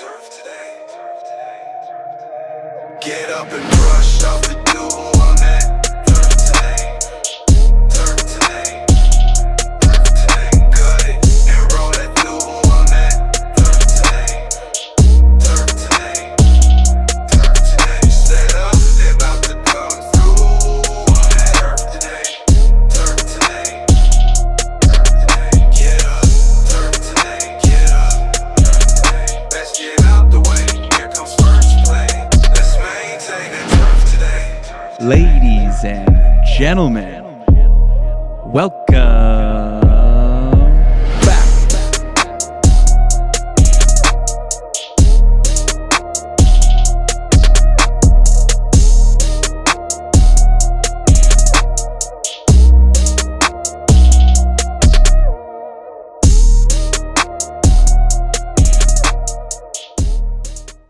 Turf today. Get up and brush off the dew on that. Turf today. Turf today. Turf today. Cut it and roll that dew on that. Turf today. Turf today. Turf today. Set up, they about to come through on that. Turf today. Turf today. Turf today. Get up. Turf today. Get up. Turf today. Let's get out the way. Here comes first play. Let's maintain that turf today. Ladies and gentlemen, welcome back.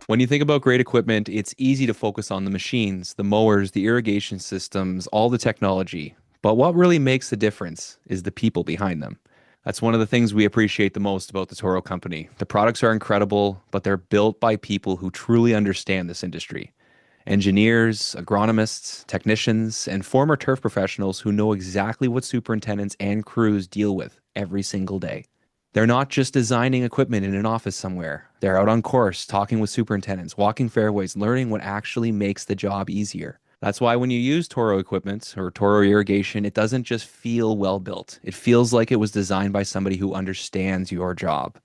When you think about great equipment, it's easy to focus on the machines, the mowers, the irrigation systems, all the technology. But what really makes the difference is the people behind them. That's one of the things we appreciate the most about the Toro company. The products are incredible, but they're built by people who truly understand this industry. Engineers, agronomists, technicians, and former turf professionals who know exactly what superintendents and crews deal with every single day. They're not just designing equipment in an office somewhere. They're out on course, talking with superintendents, walking fairways, learning what actually makes the job easier. That's why when you use Toro equipment or Toro irrigation, it doesn't just feel well built. It feels like it was designed by somebody who understands your job.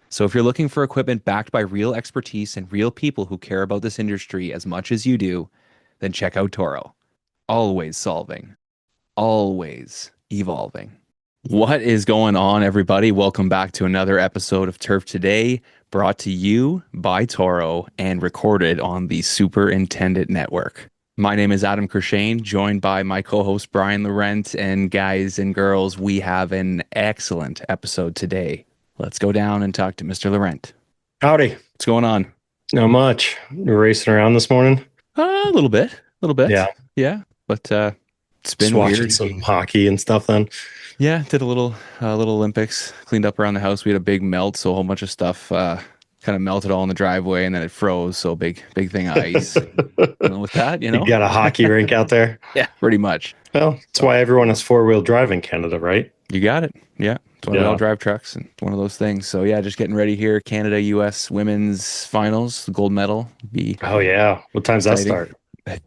So if you're looking for equipment backed by real expertise and real people who care about this industry as much as you do, then check out Toro. Always solving, always evolving. What is going on, everybody? Welcome back to another episode of Turf Today, brought to you by Toro and recorded on the Superintendent Network. My name is Adam Kershane, joined by my co-host Brian Laurent, and guys and girls, we have an excellent episode today. Let's go down and talk to Mr. Laurent. Howdy. What's going on? Not much. You're racing around this morning? A little bit. Yeah, but it's been Just watching weird. some hockey and stuff then. Yeah, did a little Olympics, cleaned up around the house. We had a big melt, so a whole bunch of stuff kind of melted all in the driveway, and then it froze. So big thing of ice. With that, You got a hockey rink out there? Yeah, pretty much. Well, that's why everyone has four-wheel drive in Canada, right? You got it. Yeah, it's why we Yeah. all drive trucks, and one of those things. So yeah, just getting ready here. Canada, U.S. women's finals, the gold medal. Be Oh, yeah. What time's that exciting. start? I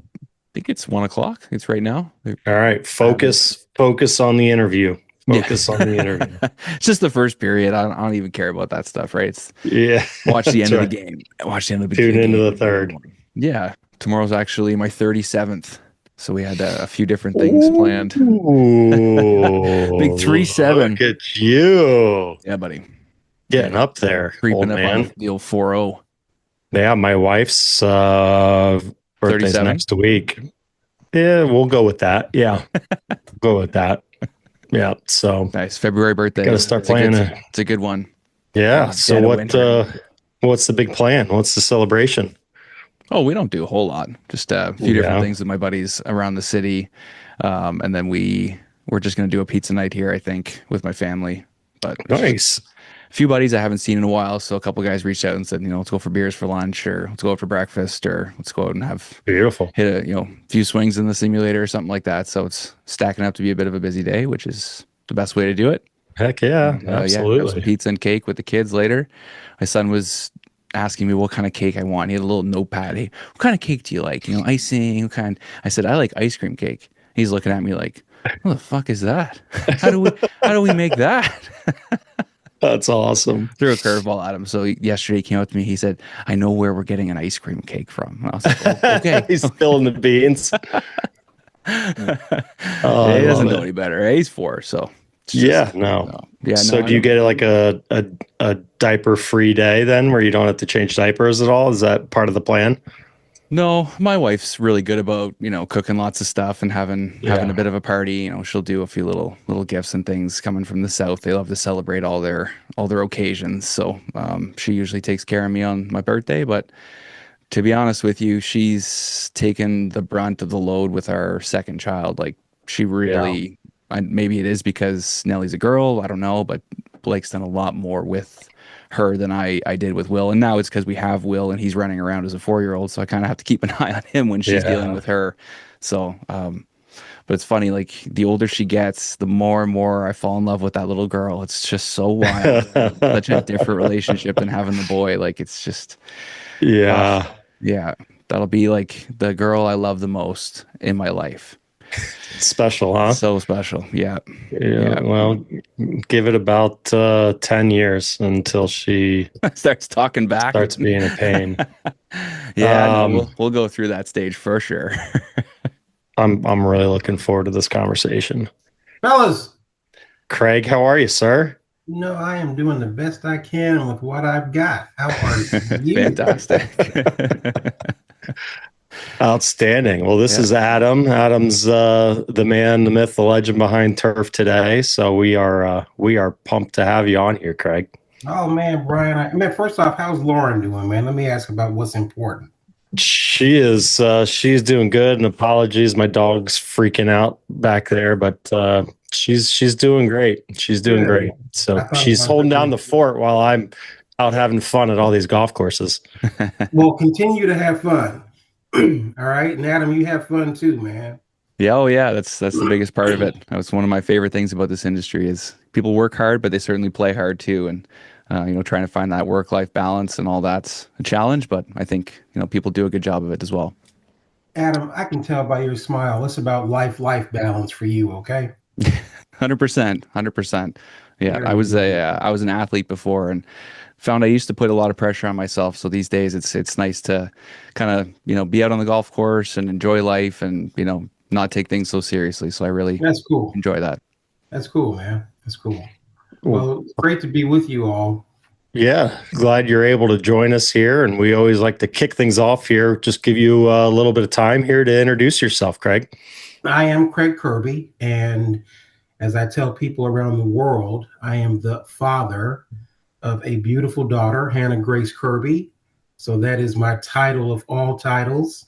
think it's 1:00. It's right now. All right. Focus on the interview. Focus on the interview. It's just the first period. I don't even care about that stuff, right? It's Yeah. watch the end That's of right. the game. Watch the end of the Tune game. into the third. Yeah, tomorrow's actually my 37th, so we had a few different things planned. Ooh, Big 3-7. Look at you. Yeah, buddy, Getting up there, creeping old up man. on the old 4-0. Yeah, my wife's birthday's 37? next week. Yeah, we'll go with that. Yeah, go with that. Yeah, so Nice February birthday. Gotta start It's a good- planning it. It's a good one. yeah. Oh, So dead of what? winter. What's the big plan? What's the celebration? Oh, we don't do a whole lot. Just a few different Yeah. things with my buddies around the city, and then we're just gonna do a pizza night here, I think, with my family. But Nice. a few buddies I haven't seen in a while, so a couple guys reached out and said, let's go for beers for lunch, or let's go out for breakfast, or let's go out and have Beautiful. hit a few swings in the simulator or something like that. So it's stacking up to be a bit of a busy day, which is the best way to do it. Heck yeah, And, have some absolutely. pizza and cake with the kids later. My son was asking me what kind of cake I want. He had a little notepad. Hey, what kind of cake do you like? Icing. What kind? I said I like ice cream cake. He's looking at me like, what the fuck is that? How do we make that? That's awesome. Threw a curveball at him. So yesterday he came up to me. He said, I know where we're getting an ice cream cake from. And I was like, oh, okay. He's spilling the beans. Oh, he I doesn't love know it. any better. He's 4, so it's Yeah, just- no. Yeah. So no, do you get like a diaper free day then, where you don't have to change diapers at all? Is that part of the plan? No, my wife's really good about, cooking lots of stuff and having a bit of a party. She'll do a few little gifts and things coming from the South. They love to celebrate all their occasions. So she usually takes care of me on my birthday. But to be honest with you, she's taken the brunt of the load with our second child. Like she really, maybe it is because Nellie's a girl. I don't know, but Blake's done a lot more with her than I did with Will. And now it's because we have Will and he's running around as a 4-year-old. So I kind of have to keep an eye on him when she's dealing with her. So, but it's funny, like the older she gets, the more and more I fall in love with that little girl. It's just so wild. Such a different relationship than having the boy. Like it's just, Yeah. yeah, that'll be like the girl I love the most in my life. Special, huh? So special. Yeah. Yeah. Well, give it about 10 years until she Starts talking back. starts being a pain. Yeah, no, we'll go through that stage for sure. I'm really looking forward to this conversation. Fellas, Craig, how are you, sir? I am doing the best I can with what I've got. How are you? Fantastic. Outstanding. Well, this is Adam. Adam's the man, the myth, the legend behind Turf Today. So we are pumped to have you on here, Craig. Oh man, Brian. First off, how's Lauren doing, man? Let me ask about what's important. She's doing good, and apologies, my dog's freaking out back there, but she's doing great. She's doing great. So she's holding down the fort while I'm out having fun at all these golf courses. Well, continue to have fun. All right, and Adam, you have fun too, man. Yeah, oh yeah, that's the biggest part of it. That's one of my favorite things about this industry is people work hard, but they certainly play hard too. And trying to find that work-life balance and all that's a challenge, but I think people do a good job of it as well. Adam, I can tell by your smile, it's about life balance for you. Okay. 100%. Yeah, I was an athlete before and found I used to put a lot of pressure on myself. So these days it's nice to kind of be out on the golf course and enjoy life and not take things so seriously. So I really enjoy that. That's cool, man. That's cool. Well, it's great to be with you all. Yeah, glad you're able to join us here. And we always like to kick things off here. Just give you a little bit of time here to introduce yourself, Craig. I am Craig Kirby. And as I tell people around the world, I am the father of a beautiful daughter, Hannah Grace Kirby. So that is my title of all titles.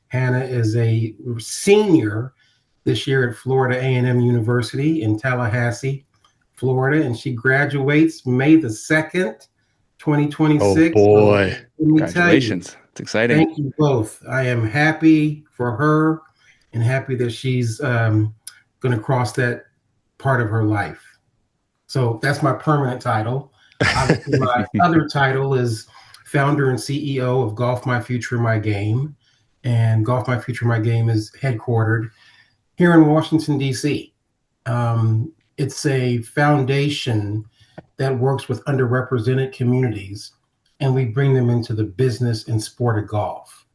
Hannah is a senior this year at Florida A&M University in Tallahassee, Florida, and she graduates May the 2nd, 2026. Oh boy. So congratulations. It's exciting. Thank you both. I am happy for her and happy that she's going to cross that part of her life. So that's my permanent title. Obviously, my other title is founder and CEO of Golf My Future, My Game. And Golf My Future, My Game is headquartered here in Washington, D.C. It's a foundation that works with underrepresented communities, and we bring them into the business and sport of golf.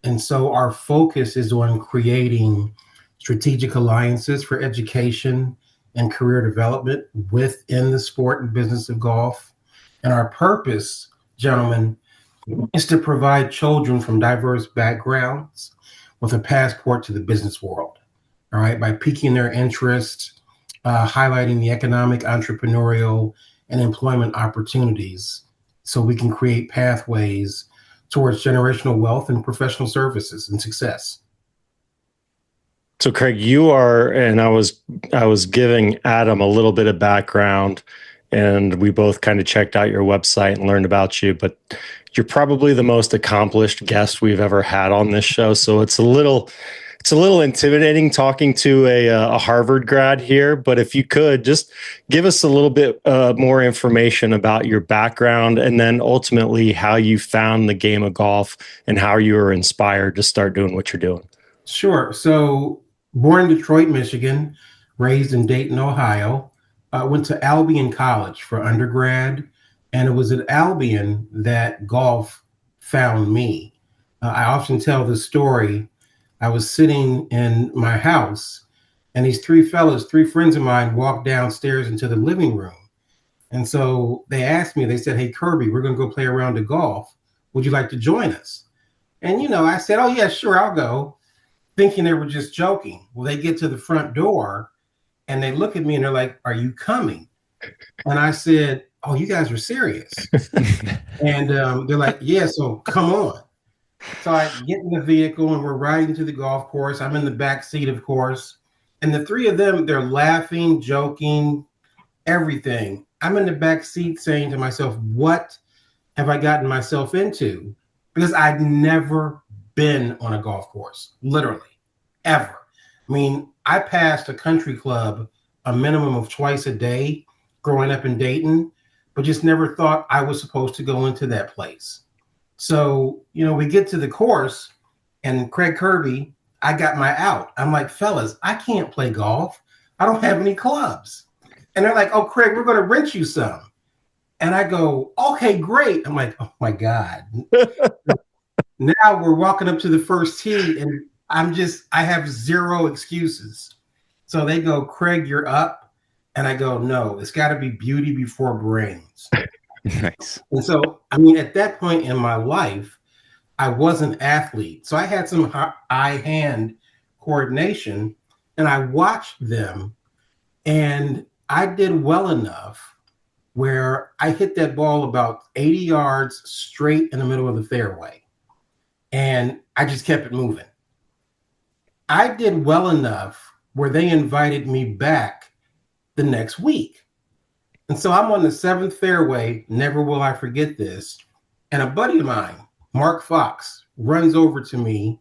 And so our focus is on creating strategic alliances for education and career development within the sport and business of golf. And our purpose, gentlemen, is to provide children from diverse backgrounds with a passport to the business world, all right, by piquing their interest, highlighting the economic, entrepreneurial, and employment opportunities so we can create pathways towards generational wealth and professional services and success. So Craig, you are, and I was giving Adam a little bit of background, and we both kind of checked out your website and learned about you, but you're probably the most accomplished guest we've ever had on this show. So it's a little intimidating talking to a Harvard grad here, but if you could just give us a little bit more information about your background and then ultimately how you found the game of golf and how you were inspired to start doing what you're doing. Sure. So born in Detroit, Michigan, raised in Dayton, Ohio, went to Albion College for undergrad. And it was at Albion that golf found me. I often tell the story. I was sitting in my house and these three friends of mine, walked downstairs into the living room. And so they asked me, they said, "Hey, Kirby, we're going to go play a round of golf. Would you like to join us?" And, I said, "Oh, yeah, sure, I'll go," thinking they were just joking. Well, they get to the front door and they look at me and they're like, "Are you coming?" And I said, "Oh, you guys are serious." And they're like, "Yeah, so come on." So I get in the vehicle and we're riding to the golf course. I'm in the back seat, of course. And the three of them, they're laughing, joking, everything. I'm in the back seat saying to myself, what have I gotten myself into? Because I'd never been on a golf course, literally, ever. I mean, I passed a country club a minimum of twice a day growing up in Dayton, but just never thought I was supposed to go into that place. So, we get to the course and Craig Kirby, I got my out. I'm like, fellas, I can't play golf. I don't have any clubs. And they're like, oh, Craig, we're going to rent you some. And I go, okay, great. I'm like, oh my God. Now we're walking up to the first tee and I have zero excuses. So they go, Craig, you're up. And I go, no, it's got to be beauty before brains. Nice. And so, I mean, at that point in my life, I was an athlete. So I had some eye-hand coordination and I watched them and I did well enough where I hit that ball about 80 yards straight in the middle of the fairway. And I just kept it moving. I did well enough where they invited me back the next week. And so I'm on the seventh fairway, never will I forget this. And a buddy of mine, Mark Fox, runs over to me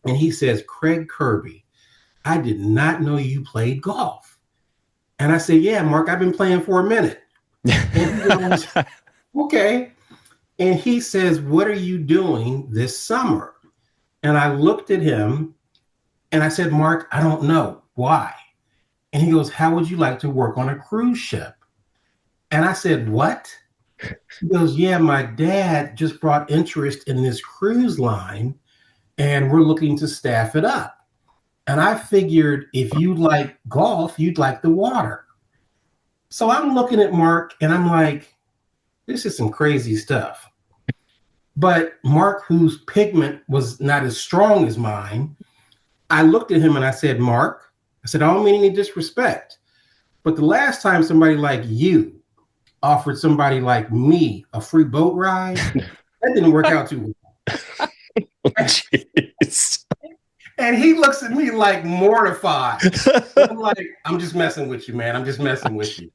and he says, Craig Kirby, I did not know you played golf. And I said, yeah, Mark, I've been playing for a minute. And he goes, okay. And he says, what are you doing this summer? And I looked at him and I said, Mark, I don't know. Why? And he goes, how would you like to work on a cruise ship? And I said, what? He goes, yeah, my dad just brought interest in this cruise line and we're looking to staff it up. And I figured if you like golf, you'd like the water. So I'm looking at Mark and I'm like, this is some crazy stuff. But Mark, whose pigment was not as strong as mine, I looked at him and I said, Mark, I said, I don't mean any disrespect, but the last time somebody like you offered somebody like me a free boat ride, that didn't work out too well. Jeez. And he looks at me like mortified. I'm like, I'm just messing with you, man. I'm just messing with you.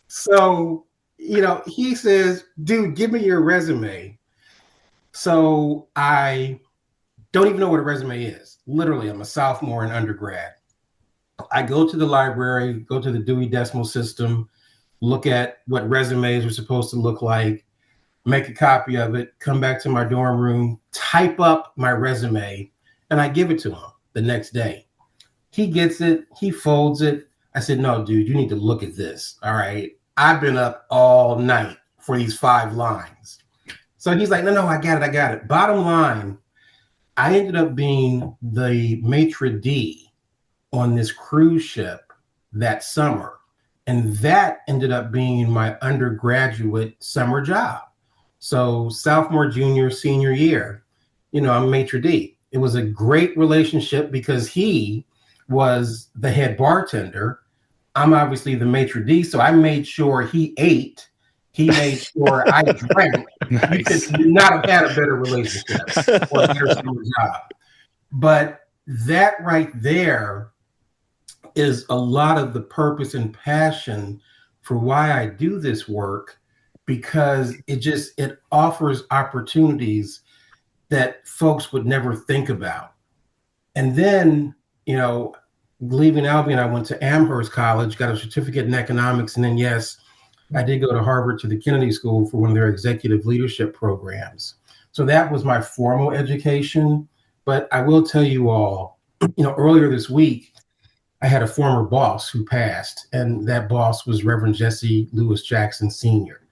So, he says, dude, give me your resume. So I don't even know what a resume is. Literally, I'm a sophomore in undergrad. I go to the library, go to the Dewey Decimal System, look at what resumes are supposed to look like, make a copy of it, come back to my dorm room, type up my resume, and I give it to him the next day. He gets it, he folds it. I said, no, dude, you need to look at this. All right. I've been up all night for these 5 lines. So he's like, no, I got it. Bottom line, I ended up being the maitre d' on this cruise ship that summer. And that ended up being my undergraduate summer job. So sophomore, junior, senior year, I'm maitre d'. It was a great relationship because he was the head bartender. I'm obviously the maitre d', so I made sure he ate. He made sure I drank. Nice. You could not have had a better relationship or a better summer job. But that right there is a lot of the purpose and passion for why I do this work, because it offers opportunities that folks would never think about. And then, leaving Albion, I went to Amherst College, got a certificate in economics, and then, yes, I did go to Harvard to the Kennedy School for one of their executive leadership programs. So that was my formal education. But I will tell you all, earlier this week, I had a former boss who passed, and that boss was Reverend Jesse Lewis Jackson Sr.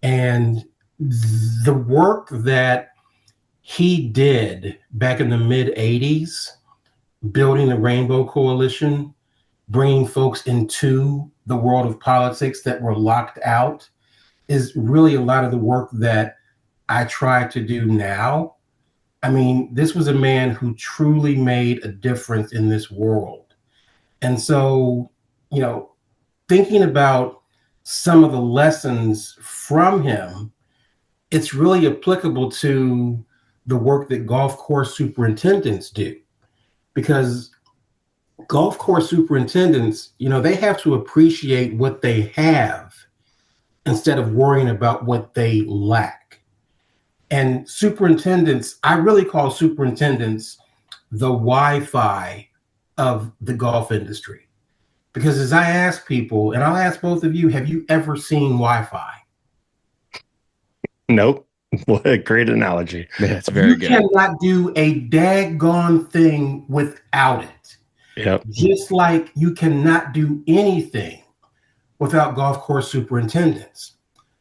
And the work that he did back in the mid 80s, building the Rainbow Coalition, bringing folks into the world of politics that were locked out, is really a lot of the work that I try to do now. I mean, this was a man who truly made a difference in this world. And so, thinking about some of the lessons from him, it's really applicable to the work that golf course superintendents do. Because golf course superintendents, they have to appreciate what they have instead of worrying about what they lack. And superintendents, I really call superintendents the Wi-Fi of the golf industry. Because as I ask people, and I'll ask both of you, have you ever seen Wi-Fi? Nope. What a great analogy. Yeah, it's very You good. cannot do a daggone thing without it. Yep. Just like you cannot do anything without golf course superintendents.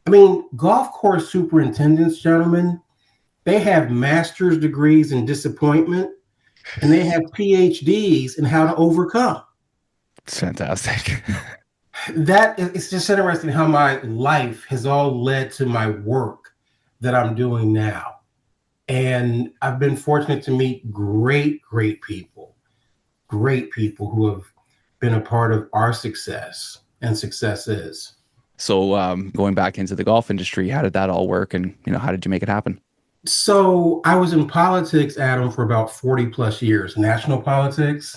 I mean, golf course superintendents, gentlemen, they have master's degrees in disappointment and they have PhDs in how to overcome. It's fantastic. It's just interesting how my life has all led to my work that I'm doing now. And I've been fortunate to meet great people who have been a part of our success and successes. So going back into the golf industry, how did that all work? And, how did you make it happen? So I was in politics, Adam, for about 40 plus years, national politics.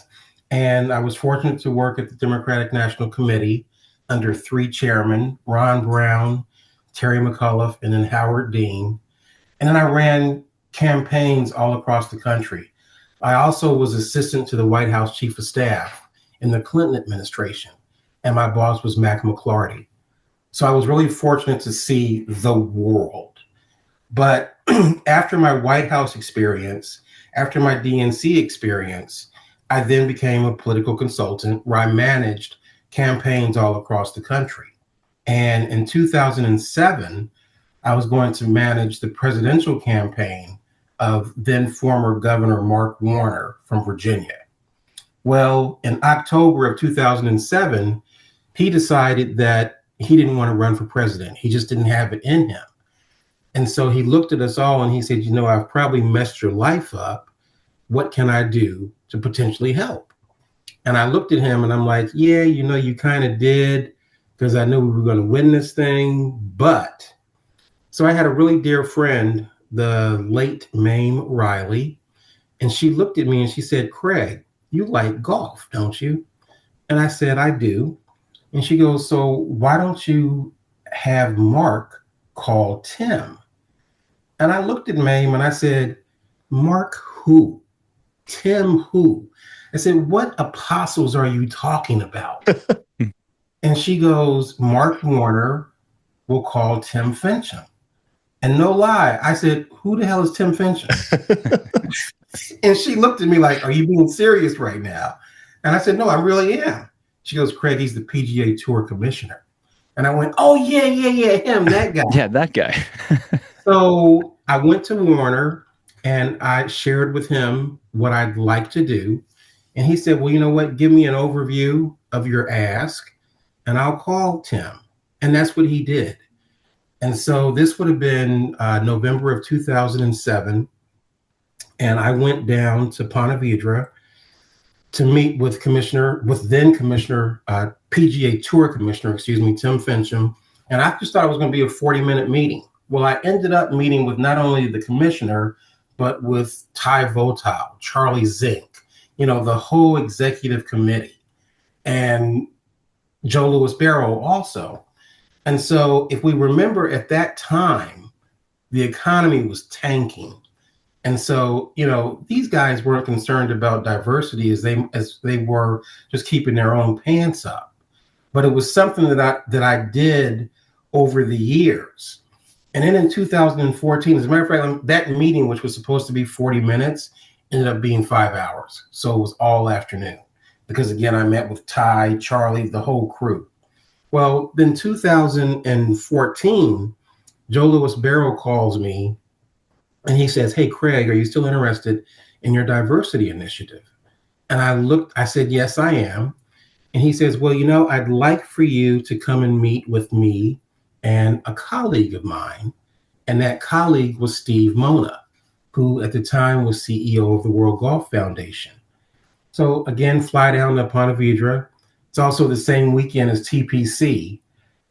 And I was fortunate to work at the Democratic National Committee under 3 chairmen, Ron Brown, Terry McAuliffe, and then Howard Dean. And then I ran campaigns all across the country. I also was assistant to the White House Chief of Staff in the Clinton administration. And my boss was Mac McClarty. So I was really fortunate to see the world. But after my White House experience, after my DNC experience, I then became a political consultant where I managed campaigns all across the country. And in 2007, I was going to manage the presidential campaign of then former Governor Mark Warner from Virginia. Well, in October of 2007, he decided that he didn't want to run for president. He just didn't have it in him. And so he looked at us all and he said, I've probably messed your life up. What can I do to potentially help? And I looked at him and I'm like, yeah, you kind of did, because I knew we were going to win this thing. But so I had a really dear friend, the late Mame Riley, and she looked at me and she said, Craig, you like golf, don't you? And I said, I do. And she goes, so why don't you have Mark call Tim? And I looked at Mame and I said, Mark who? Tim who? I said, what apostles are you talking about? And she goes, Mark Warner will call Tim Fincham. And no lie, I said, who the hell is Tim Fincham? And she looked at me like, are you being serious right now? And I said, no, I really am. She goes, Craig, he's the PGA Tour commissioner. And I went, oh, yeah, him, that guy. Yeah, that guy. So I went to Warner and I shared with him what I'd like to do. And he said, well, you know what? Give me an overview of your ask and I'll call Tim. And that's what he did. And so this would have been November of 2007. And I went down to Ponte Vedra to meet with then Commissioner, PGA Tour Commissioner, Tim Fincham. And I just thought it was going to be a 40-minute meeting. Well, I ended up meeting with not only the commissioner, but with Ty Votal, Charlie Zink, the whole executive committee, and Joe Louis Barrow also. And so if we remember at that time, the economy was tanking. And so, these guys weren't concerned about diversity as they were just keeping their own pants up. But it was something that I did over the years. And then in 2014, as a matter of fact, that meeting, which was supposed to be 40 minutes, ended up being 5 hours. So it was all afternoon. Because again, I met with Ty, Charlie, the whole crew. Well, then 2014, Joe Louis Barrow calls me and he says, hey, Craig, are you still interested in your diversity initiative? And I said, yes, I am. And he says, well, I'd like for you to come and meet with me and a colleague of mine. And that colleague was Steve Mona, who at the time was CEO of the World Golf Foundation. So again, fly down to Ponte Vedra. It's also the same weekend as TPC.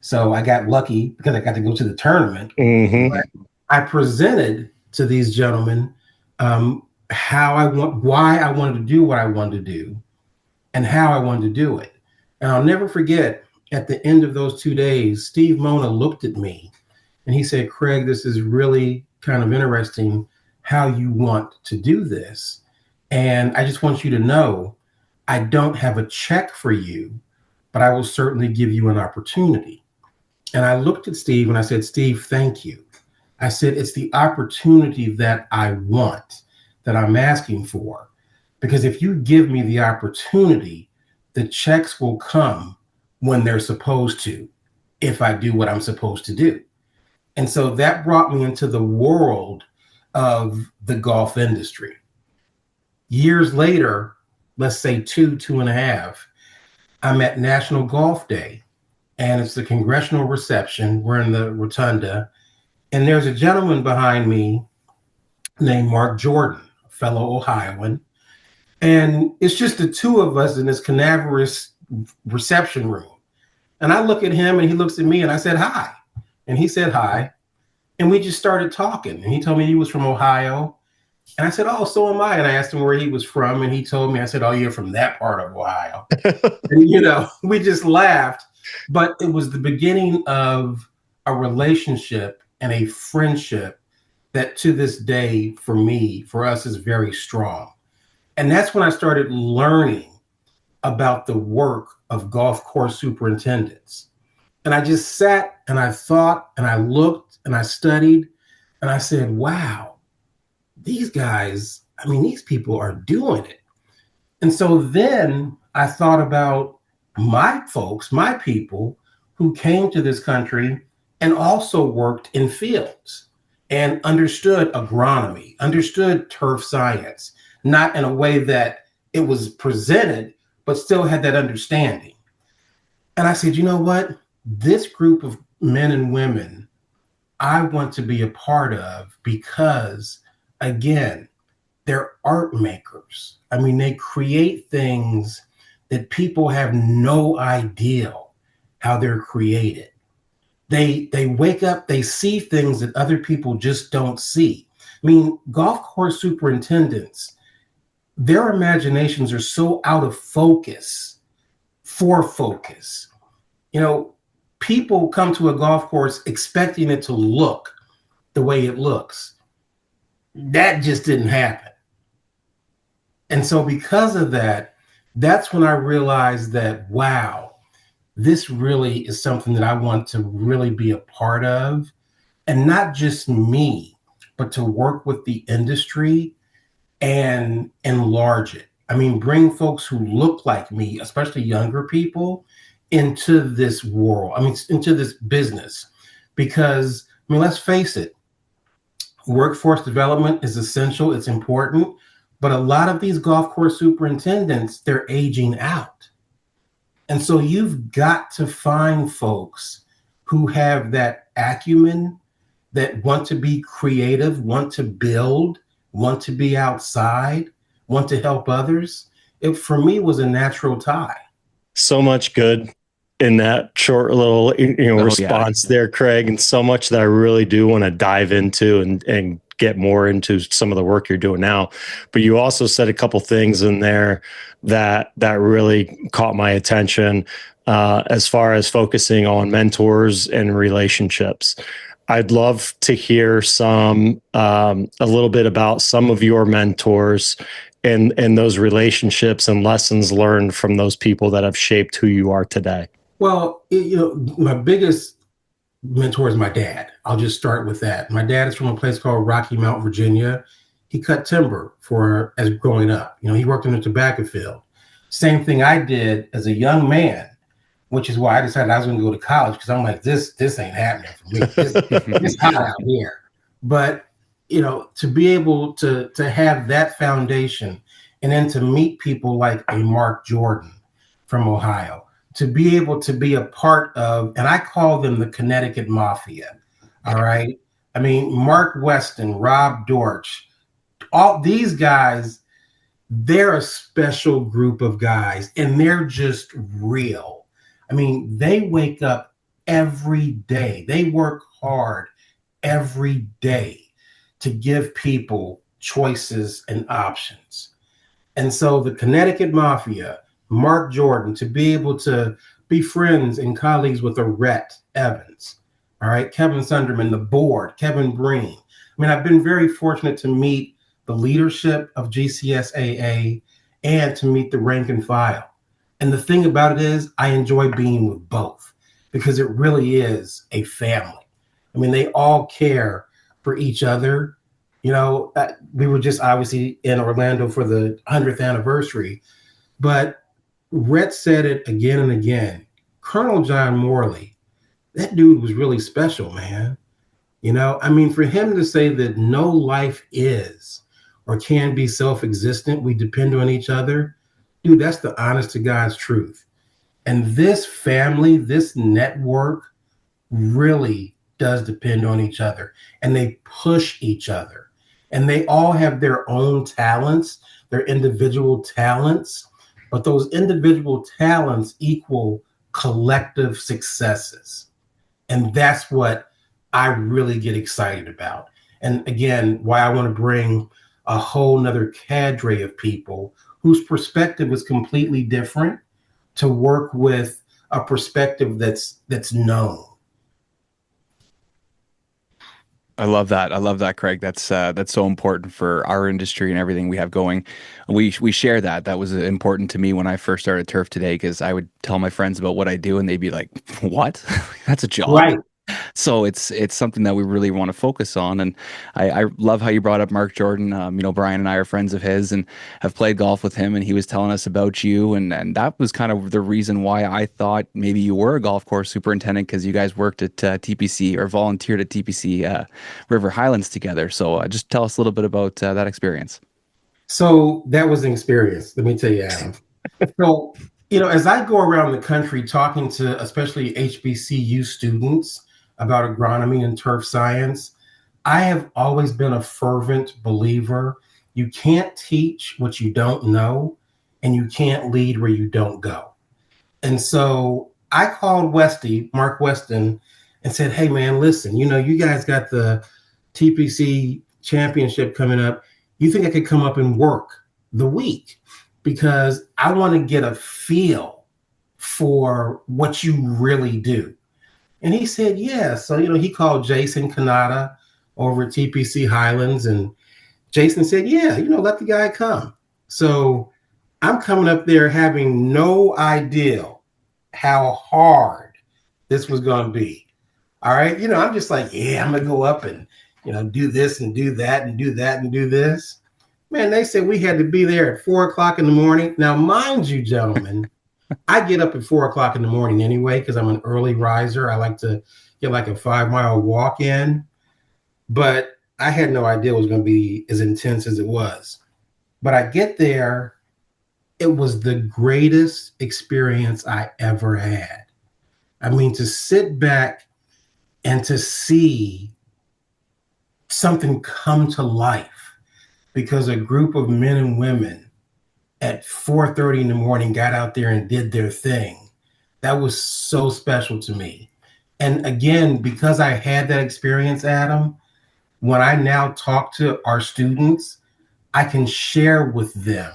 So I got lucky because I got to go to the tournament. Mm-hmm. I presented to these gentlemen why I wanted to do what I wanted to do and how I wanted to do it. And I'll never forget, at the end of those 2 days, Steve Mona looked at me and he said, Craig, this is really kind of interesting how you want to do this. And I just want you to know, I don't have a check for you, but I will certainly give you an opportunity. And I looked at Steve and I said, Steve, thank you. I said, it's the opportunity that I want, that I'm asking for. Because if you give me the opportunity, the checks will come when they're supposed to, if I do what I'm supposed to do. And so that brought me into the world of the golf industry. Years later, let's say two and a half, I'm at National Golf Day, and it's the congressional reception. We're in the rotunda, and there's a gentleman behind me named Mark Jordan, a fellow Ohioan. And it's just the two of us in this canaverous reception room. And I look at him and he looks at me and I said, hi. And he said, hi. And we just started talking. And he told me he was from Ohio. And I said, oh, so am I. And I asked him where he was from. And he told me, I said, oh, you're from that part of Ohio. And, we just laughed. But it was the beginning of a relationship and a friendship that to this day, for us, is very strong. And that's when I started learning about the work of golf course superintendents. And I just sat and I thought and I looked and I studied and I said, wow, these guys, these people are doing it. And so then I thought about my folks, my people who came to this country and also worked in fields and understood agronomy, understood turf science, not in a way that it was presented, but still had that understanding. And I said, you know what? This group of men and women, I want to be a part of because, again, they're art makers. They create things that people have no idea how they're created. They wake up, they see things that other people just don't see. Golf course superintendents, their imaginations are so out of focus for focus. People come to a golf course expecting it to look the way it looks. That just didn't happen. And so because of that, that's when I realized that, wow, this really is something that I want to really be a part of. And not just me, but to work with the industry and enlarge it. Bring folks who look like me, especially younger people, into this world, into this business. Because, let's face it, workforce development is essential, it's important, but a lot of these golf course superintendents, they're aging out. And so you've got to find folks who have that acumen, that want to be creative, want to build, want to be outside, want to help others. It, for me, was a natural tie. So much good in that short little response there, Craig, and so much that I really do want to dive into and get more into some of the work you're doing now. But you also said a couple things in there that really caught my attention as far as focusing on mentors and relationships. I'd love to hear a little bit about some of your mentors and those relationships and lessons learned from those people that have shaped who you are today. Well, my biggest mentor is my dad. I'll just start with that. My dad is from a place called Rocky Mount, Virginia. He cut timber as growing up. He worked in the tobacco field. Same thing I did as a young man, which is why I decided I was going to go to college, because I'm like, this ain't happening for me. It's hot out here. But, to be able to have that foundation and then to meet people like a Mark Jordan from Ohio, to be able to be a part of, and I call them the Connecticut Mafia, all right? Mark Weston, Rob Dortch, all these guys, they're a special group of guys, and they're just real. They wake up every day. They work hard every day to give people choices and options. And so the Connecticut Mafia, Mark Jordan, to be able to be friends and colleagues with a Rhett Evans, all right, Kevin Sunderman, the board, Kevin Breen. I mean, I've been very fortunate to meet the leadership of GCSAA and to meet the rank and file. And the thing about it is, I enjoy being with both because it really is a family. I mean, they all care for each other. You know, we were just obviously in Orlando for the 100th anniversary, but Rhett said it again and again. Colonel John Morley, that dude was really special, man. You know, I mean, for him to say that no life is or can be self-existent, we depend on each other, dude, that's the honest to God's truth. And this family, this network really does depend on each other, and they push each other. And they all have their own talents, their individual talents, but those individual talents equal collective successes. And that's what I really get excited about. And again, why I want to bring a whole nother cadre of people whose perspective is completely different to work with a perspective that's known. I love that. I love that, Craig. That's so important for our industry and everything we have going. We share that. That was important to me when I first started Turf Today, because I would tell my friends about what I do and they'd be like, "What? That's a job." Right. So it's something that we really want to focus on. And I love how you brought up Mark Jordan. You know, Brian and I are friends of his and have played golf with him, and he was telling us about you. And that was kind of the reason why I thought maybe you were a golf course superintendent, because you guys worked at TPC or volunteered at TPC River Highlands together. So just tell us a little bit about that experience. So that was an experience, let me tell you, Adam. So, you know, as I go around the country talking to especially HBCU students about agronomy and turf science, I have always been a fervent believer. You can't teach what you don't know, and you can't lead where you don't go. And so I called Mark Weston, and said, "Hey, man, listen, you know, you guys got the TPC championship coming up. You think I could come up and work the week? Because I want to get a feel for what you really do." And he said, "Yeah." So, you know, he called Jason Kanata over at TPC Highlands, and Jason said, "Yeah, you know, let the guy come." So I'm coming up there having no idea how hard this was going to be. All right. You know, I'm just like, yeah, I'm going to go up and, you know, do this and do that and do that and do this. Man, they said we had to be there at 4:00 in the morning. Now, mind you, gentlemen, I get up at 4:00 in the morning anyway, because I'm an early riser. I like to get like a 5-mile walk in, but I had no idea it was going to be as intense as it was. But I get there. It was the greatest experience I ever had. I mean, to sit back and to see something come to life because a group of men and women at 4:30 in the morning got out there and did their thing. That was so special to me. And again, because I had that experience, Adam, when I now talk to our students, I can share with them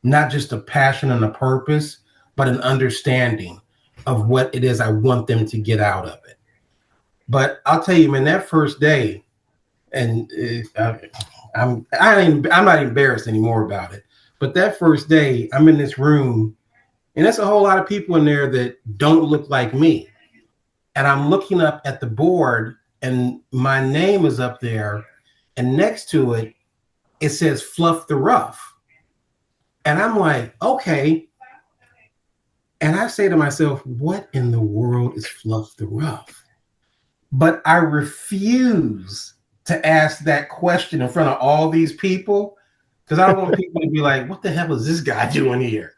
not just a passion and a purpose, but an understanding of what it is I want them to get out of it. But I'll tell you, man, that first day, and I'm not embarrassed anymore about it. But that first day, I'm in this room, and there's a whole lot of people in there that don't look like me. And I'm looking up at the board, and my name is up there, and next to it, it says Fluff the Rough. And I'm like, okay. And I say to myself, what in the world is Fluff the Rough? But I refuse to ask that question in front of all these people, because I don't want people to be like, what the hell is this guy doing here?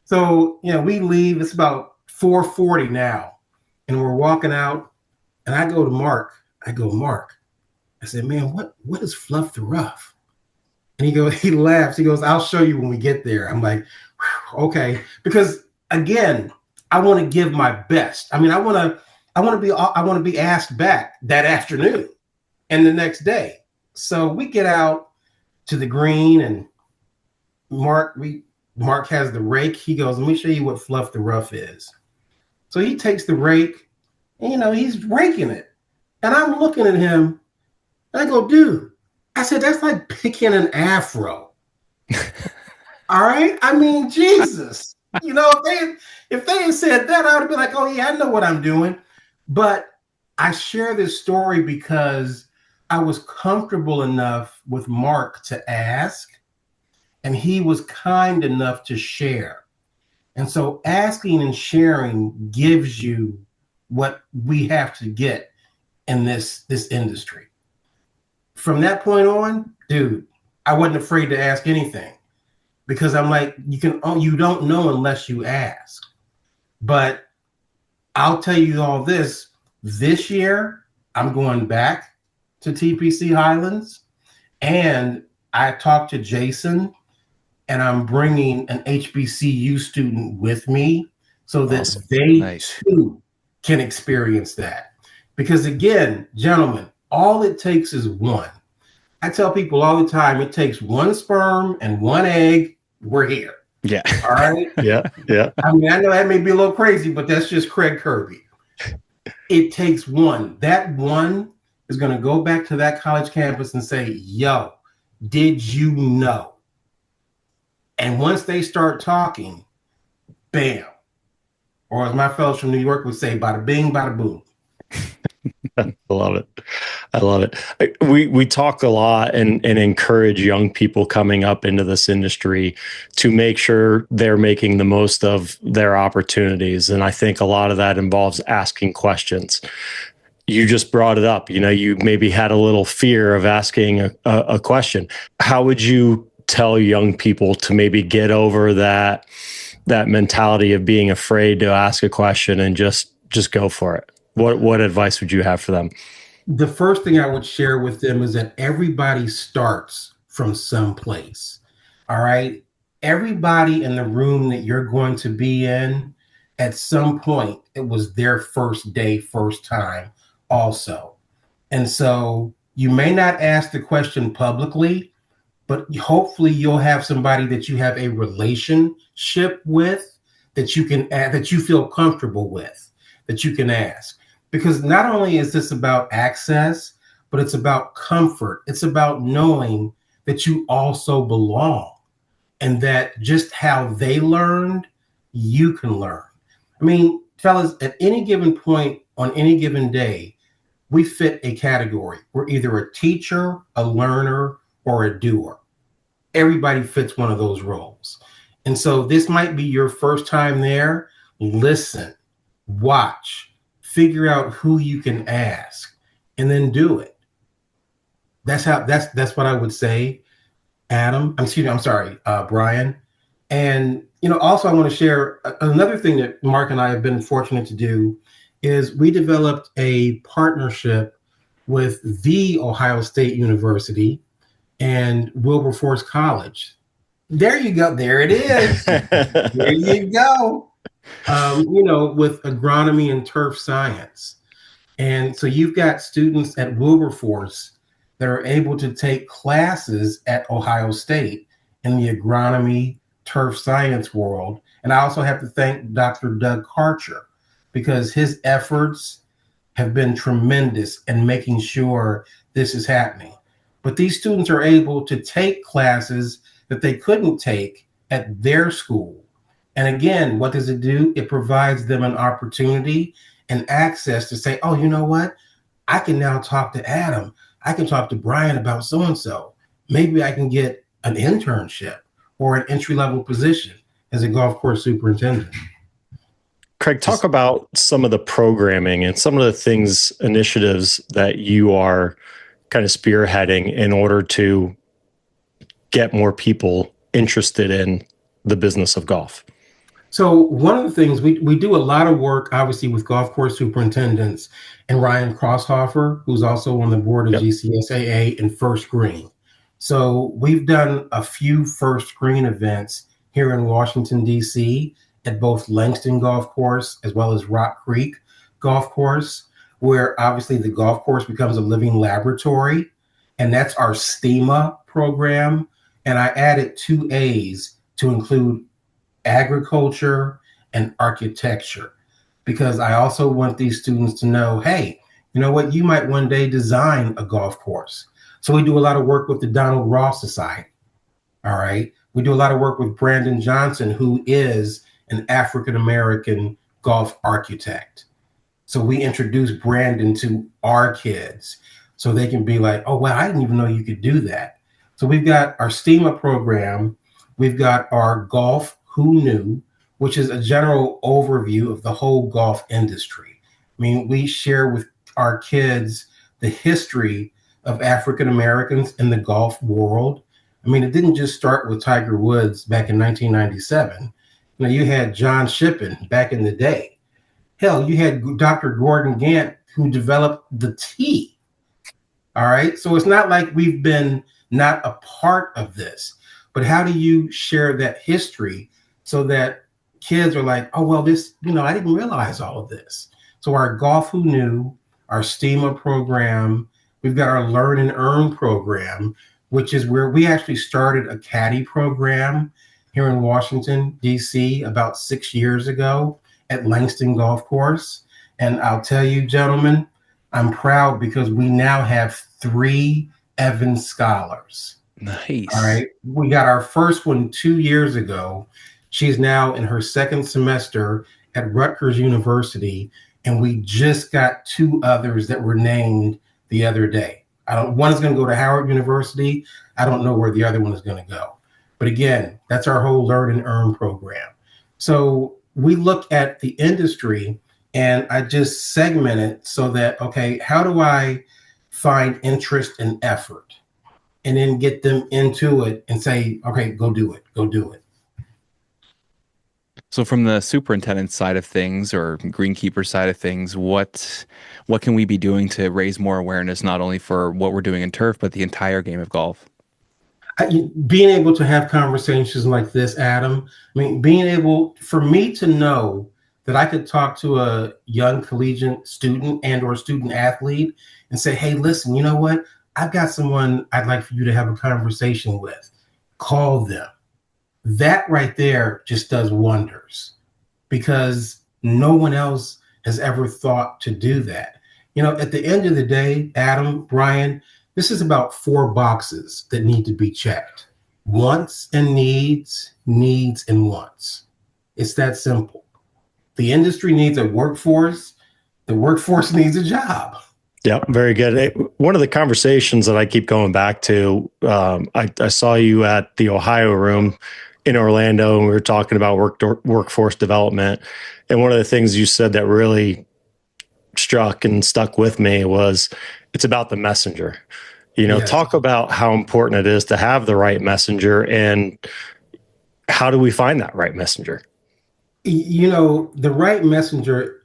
So, you know, we leave. It's about 4:40 now, and we're walking out, and I go to Mark. Mark, I said, man, what is Fluff the Rough? And he laughs. He goes, I'll show you when we get there. I'm like, okay. Because again, I want to give my best. I mean, I want to be asked back that afternoon and the next day. So we get out to the green, and Mark has the rake. He goes, let me show you what Fluff the Rough is. So he takes the rake, and he's raking it. And I'm looking at him, and I go, dude, I said, that's like picking an afro. All right? I mean, Jesus. If they had said that, I would have been like, oh yeah, I know what I'm doing. But I share this story because I was comfortable enough with Mark to ask, and he was kind enough to share. And so asking and sharing gives you what we have to get in this industry. From that point on, dude, I wasn't afraid to ask anything, because I'm like, you don't know unless you ask. But I'll tell you all this year, I'm going back to TPC Highlands, and I talked to Jason, and I'm bringing an HBCU student with me so that Awesome. they Nice. too can experience that. Because again, gentlemen, all it takes is one. I tell people all the time, it takes one sperm and one egg. We're here. Yeah. All right. Yeah. Yeah. I mean, I know that may be a little crazy, but that's just Craig Kirby. It takes one. That one is going to go back to that college campus and say, yo, did you know? And once they start talking, bam. Or as my fellows from New York would say, bada bing, bada boom. I love it. I love it. We talk a lot and encourage young people coming up into this industry to make sure they're making the most of their opportunities. And I think a lot of that involves asking questions. You just brought it up. You maybe had a little fear of asking a question. How would you tell young people to maybe get over that mentality of being afraid to ask a question and just go for it? What advice would you have for them? The first thing I would share with them is that everybody starts from someplace. All right. Everybody in the room that you're going to be in, at some point, it was their first day, first time also. And so you may not ask the question publicly, but hopefully you'll have somebody that you have a relationship with, that you can add, that you feel comfortable with, that you can ask. Because not only is this about access, but it's about comfort. It's about knowing that you also belong, and that just how they learned, you can learn. I mean, fellas, at any given point on any given day, we fit a category. We're either a teacher, a learner, or a doer. Everybody fits one of those roles. And so this might be your first time there. Listen, watch, figure out who you can ask, and then do it. That's what I would say, Adam. I'm sorry, Brian. And also I want to share another thing that Mark and I have been fortunate to do is we developed a partnership with the Ohio State University and Wilberforce College. There you go. There it is. There you go. With agronomy and turf science. And so you've got students at Wilberforce that are able to take classes at Ohio State in the agronomy, turf science world. And I also have to thank Dr. Doug Karcher, because his efforts have been tremendous in making sure this is happening. But these students are able to take classes that they couldn't take at their school. And again, what does it do? It provides them an opportunity and access to say, oh, you know what? I can now talk to Adam. I can talk to Brian about so-and-so. Maybe I can get an internship or an entry-level position as a golf course superintendent. Craig, talk about some of the programming and some of the initiatives that you are kind of spearheading in order to get more people interested in the business of golf. So one of the things we do a lot of work, obviously, with golf course superintendents, and Ryan Crosshofer, who's also on the board of GCSAA and First Green. So we've done a few First Green events here in Washington, D.C. at both Langston Golf Course as well as Rock Creek Golf Course, where obviously the golf course becomes a living laboratory. And that's our STEMA program. And I added 2 A's to include agriculture and architecture, because I also want these students to know, hey, you know what, you might one day design a golf course. So we do a lot of work with the Donald Ross Society. All right. We do a lot of work with Brandon Johnson, who is an African American golf architect. So we introduce Brandon to our kids so they can be like, oh, wow, I didn't even know you could do that. So we've got our STEMA program. We've got our Golf Who Knew, which is a general overview of the whole golf industry. I mean, we share with our kids the history of African Americans in the golf world. I mean, it didn't just start with Tiger Woods back in 1997. You know, you had John Shippen back in the day. Hell, you had Dr. Gordon Gant, who developed the tee. All right. So it's not like we've been not a part of this, but how do you share that history so that kids are like, oh, well, this, you know, I didn't realize all of this. So our Golf Who Knew, our STEMA program, we've got our Learn and Earn program, which is where we actually started a caddy program here in Washington, D.C. about 6 years ago at Langston Golf Course. And I'll tell you, gentlemen, I'm proud because we now have 3 Evans Scholars. Nice. All right. We got our first one 2 years ago. She's now in her 2nd semester at Rutgers University. And we just got 2 others that were named the other day. One is going to go to Howard University. I don't know where the other one is going to go. But again, that's our whole Learn and Earn program. So we look at the industry and I just segment it so that, okay, how do I find interest and effort and then get them into it and say, okay, go do it. So from the superintendent side of things or greenkeeper side of things, what can we be doing to raise more awareness, not only for what we're doing in turf, but the entire game of golf? Being able to have conversations like this, Adam, I mean, being able for me to know that I could talk to a young collegiate student and or student athlete and say, hey, listen, you know what? I've got someone I'd like for you to have a conversation with. Call them. That right there just does wonders because no one else has ever thought to do that. You know, at the end of the day, Adam, Brian, this is about 4 boxes that need to be checked. Wants and needs, needs and wants. It's that simple. The industry needs a workforce. The workforce needs a job. Yeah, very good. One of the conversations that I keep going back to, I saw you at the Ohio Room in Orlando, and we were talking about workforce development. And one of the things you said that really struck and stuck with me was it's about the messenger. You know, Yes. Talk about how important it is to have the right messenger and how do we find that right messenger? You know, the right messenger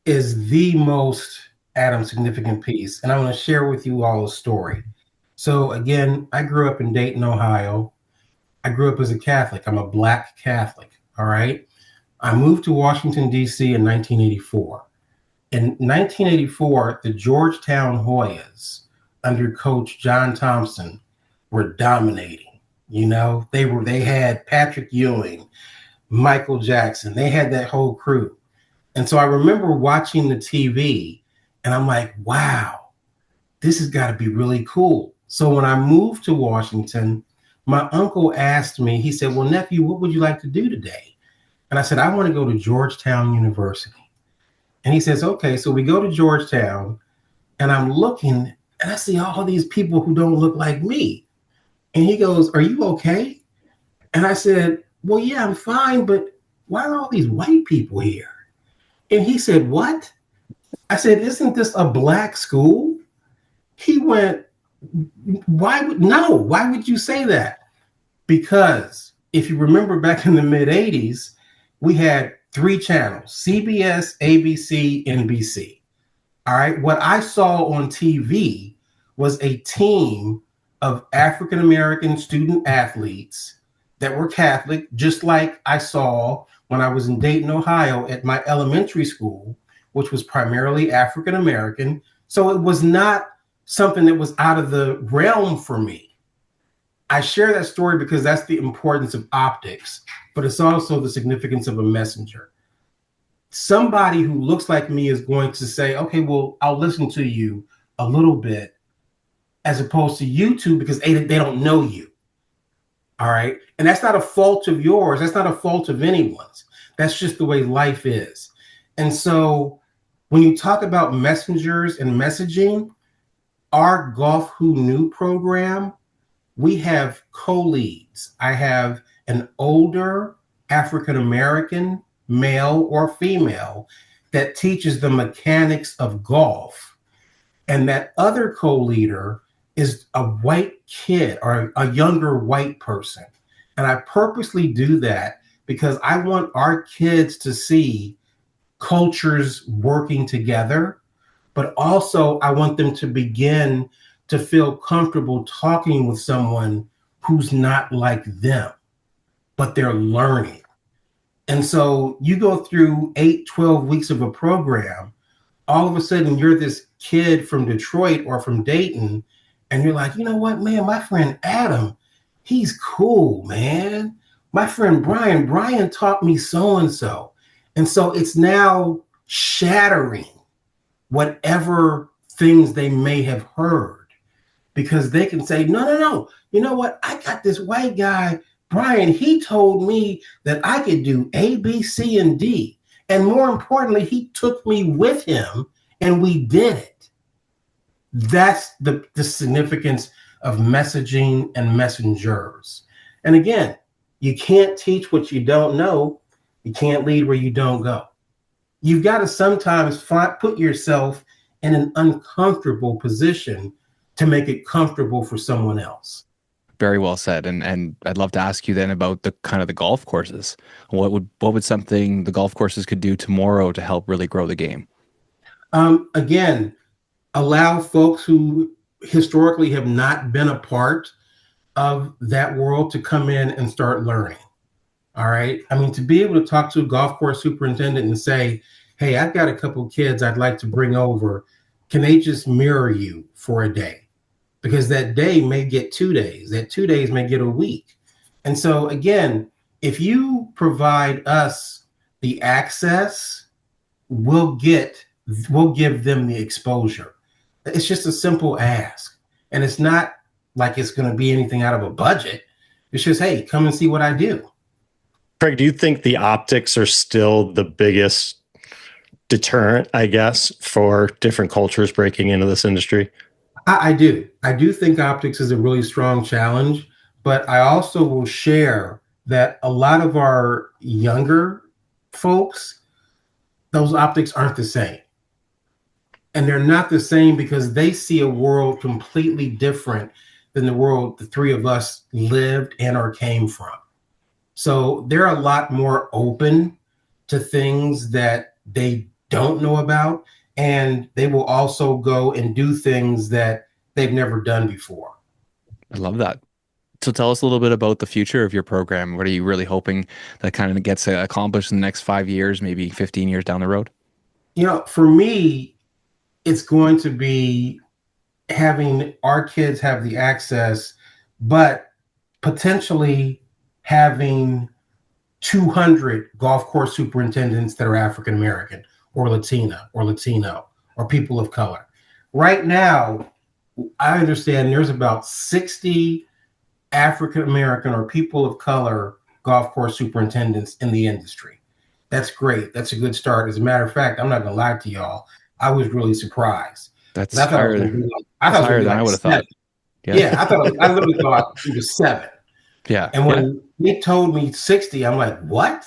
is the most, Adam, significant piece. And I want to share with you all a story. So again, I grew up in Dayton, Ohio. I grew up as a Catholic. I'm a Black Catholic. All right. I moved to Washington, D.C. in 1984. In 1984, the Georgetown Hoyas under Coach John Thompson were dominating. You know, they had Patrick Ewing, Michael Jackson. They had that whole crew. And so I remember watching the TV and I'm like, wow, this has got to be really cool. So when I moved to Washington, my uncle asked me, he said, well, nephew, what would you like to do today? And I said, I want to go to Georgetown University. And he says, okay, so we go to Georgetown and I'm looking and I see all these people who don't look like me. And he goes, are you okay? And I said, well, yeah, I'm fine, but why are all these white people here? And he said, what? I said, isn't this a Black school? He went, why would you say that? Because if you remember back in the mid 80s, we had 3 channels, CBS, ABC, NBC. All right. What I saw on TV was a team of African-American student athletes that were Catholic, just like I saw when I was in Dayton, Ohio at my elementary school, which was primarily African-American. So it was not something that was out of the realm for me. I share that story because that's the importance of optics, but it's also the significance of a messenger. somebody who looks like me is going to say, okay, well, I'll listen to you a little bit, as opposed to you two, because they don't know you. All right. And that's not a fault of yours. That's not a fault of anyone's. That's just the way life is. And so when you talk about messengers and messaging, our Golf Who Knew program, we have co-leads. I have an older African-American male or female that teaches the mechanics of golf. And that other co-leader is a white kid or a younger white person. And I purposely do that because I want our kids to see cultures working together, but also I want them to begin to feel comfortable talking with someone who's not like them, but they're learning. And so you go through 8-12 weeks of a program, all of a sudden you're this kid from Detroit or from Dayton, and you're like, you know what, man, my friend Adam, he's cool, man. My friend Brian taught me so-and-so. And so it's now shattering whatever things they may have heard, because they can say, no. You know what? I got this white guy, Brian, he told me that I could do A, B, C, and D. And more importantly, he took me with him and we did it. That's the significance of messaging and messengers. And again, you can't teach what you don't know. You can't lead where you don't go. You've got to sometimes put yourself in an uncomfortable position to make it comfortable for someone else. Very well said. And I'd love to ask you then about the kind of the golf courses. What would something the golf courses could do tomorrow to help really grow the game? Again, allow folks who historically have not been a part of that world to come in and start learning. All right. I mean, to be able to talk to a golf course superintendent and say, hey, I've got a couple of kids I'd like to bring over. Can they just mirror you for a day? Because that day may get 2 days. That 2 days may get a week. And so, again, if you provide us the access, we'll give them the exposure. It's just a simple ask. And it's not like it's going to be anything out of a budget. It's just, hey, come and see what I do. Craig, do you think the optics are still the biggest deterrent, I guess, for different cultures breaking into this industry? I do. I do think optics is a really strong challenge, but I also will share that a lot of our younger folks, those optics aren't the same. And they're not the same because they see a world completely different than the world the three of us lived and or came from. So they're a lot more open to things that they don't know about. And they will also go and do things that they've never done before. I love that. So tell us a little bit about the future of your program. What are you really hoping that kind of gets accomplished in the next 5 years, maybe 15 years down the road? You know, for me, it's going to be having our kids have the access, but potentially having 200 golf course superintendents that are African American or Latina or Latino or people of color. Right now, I understand there's about 60 African American or people of color golf course superintendents in the industry. That's great. That's a good start. As a matter of fact, I'm not going to lie to y'all. I was really surprised. That's higher than I would have thought. Yeah, I literally thought it was 7. Yeah. And when they told me 60, I'm like, what?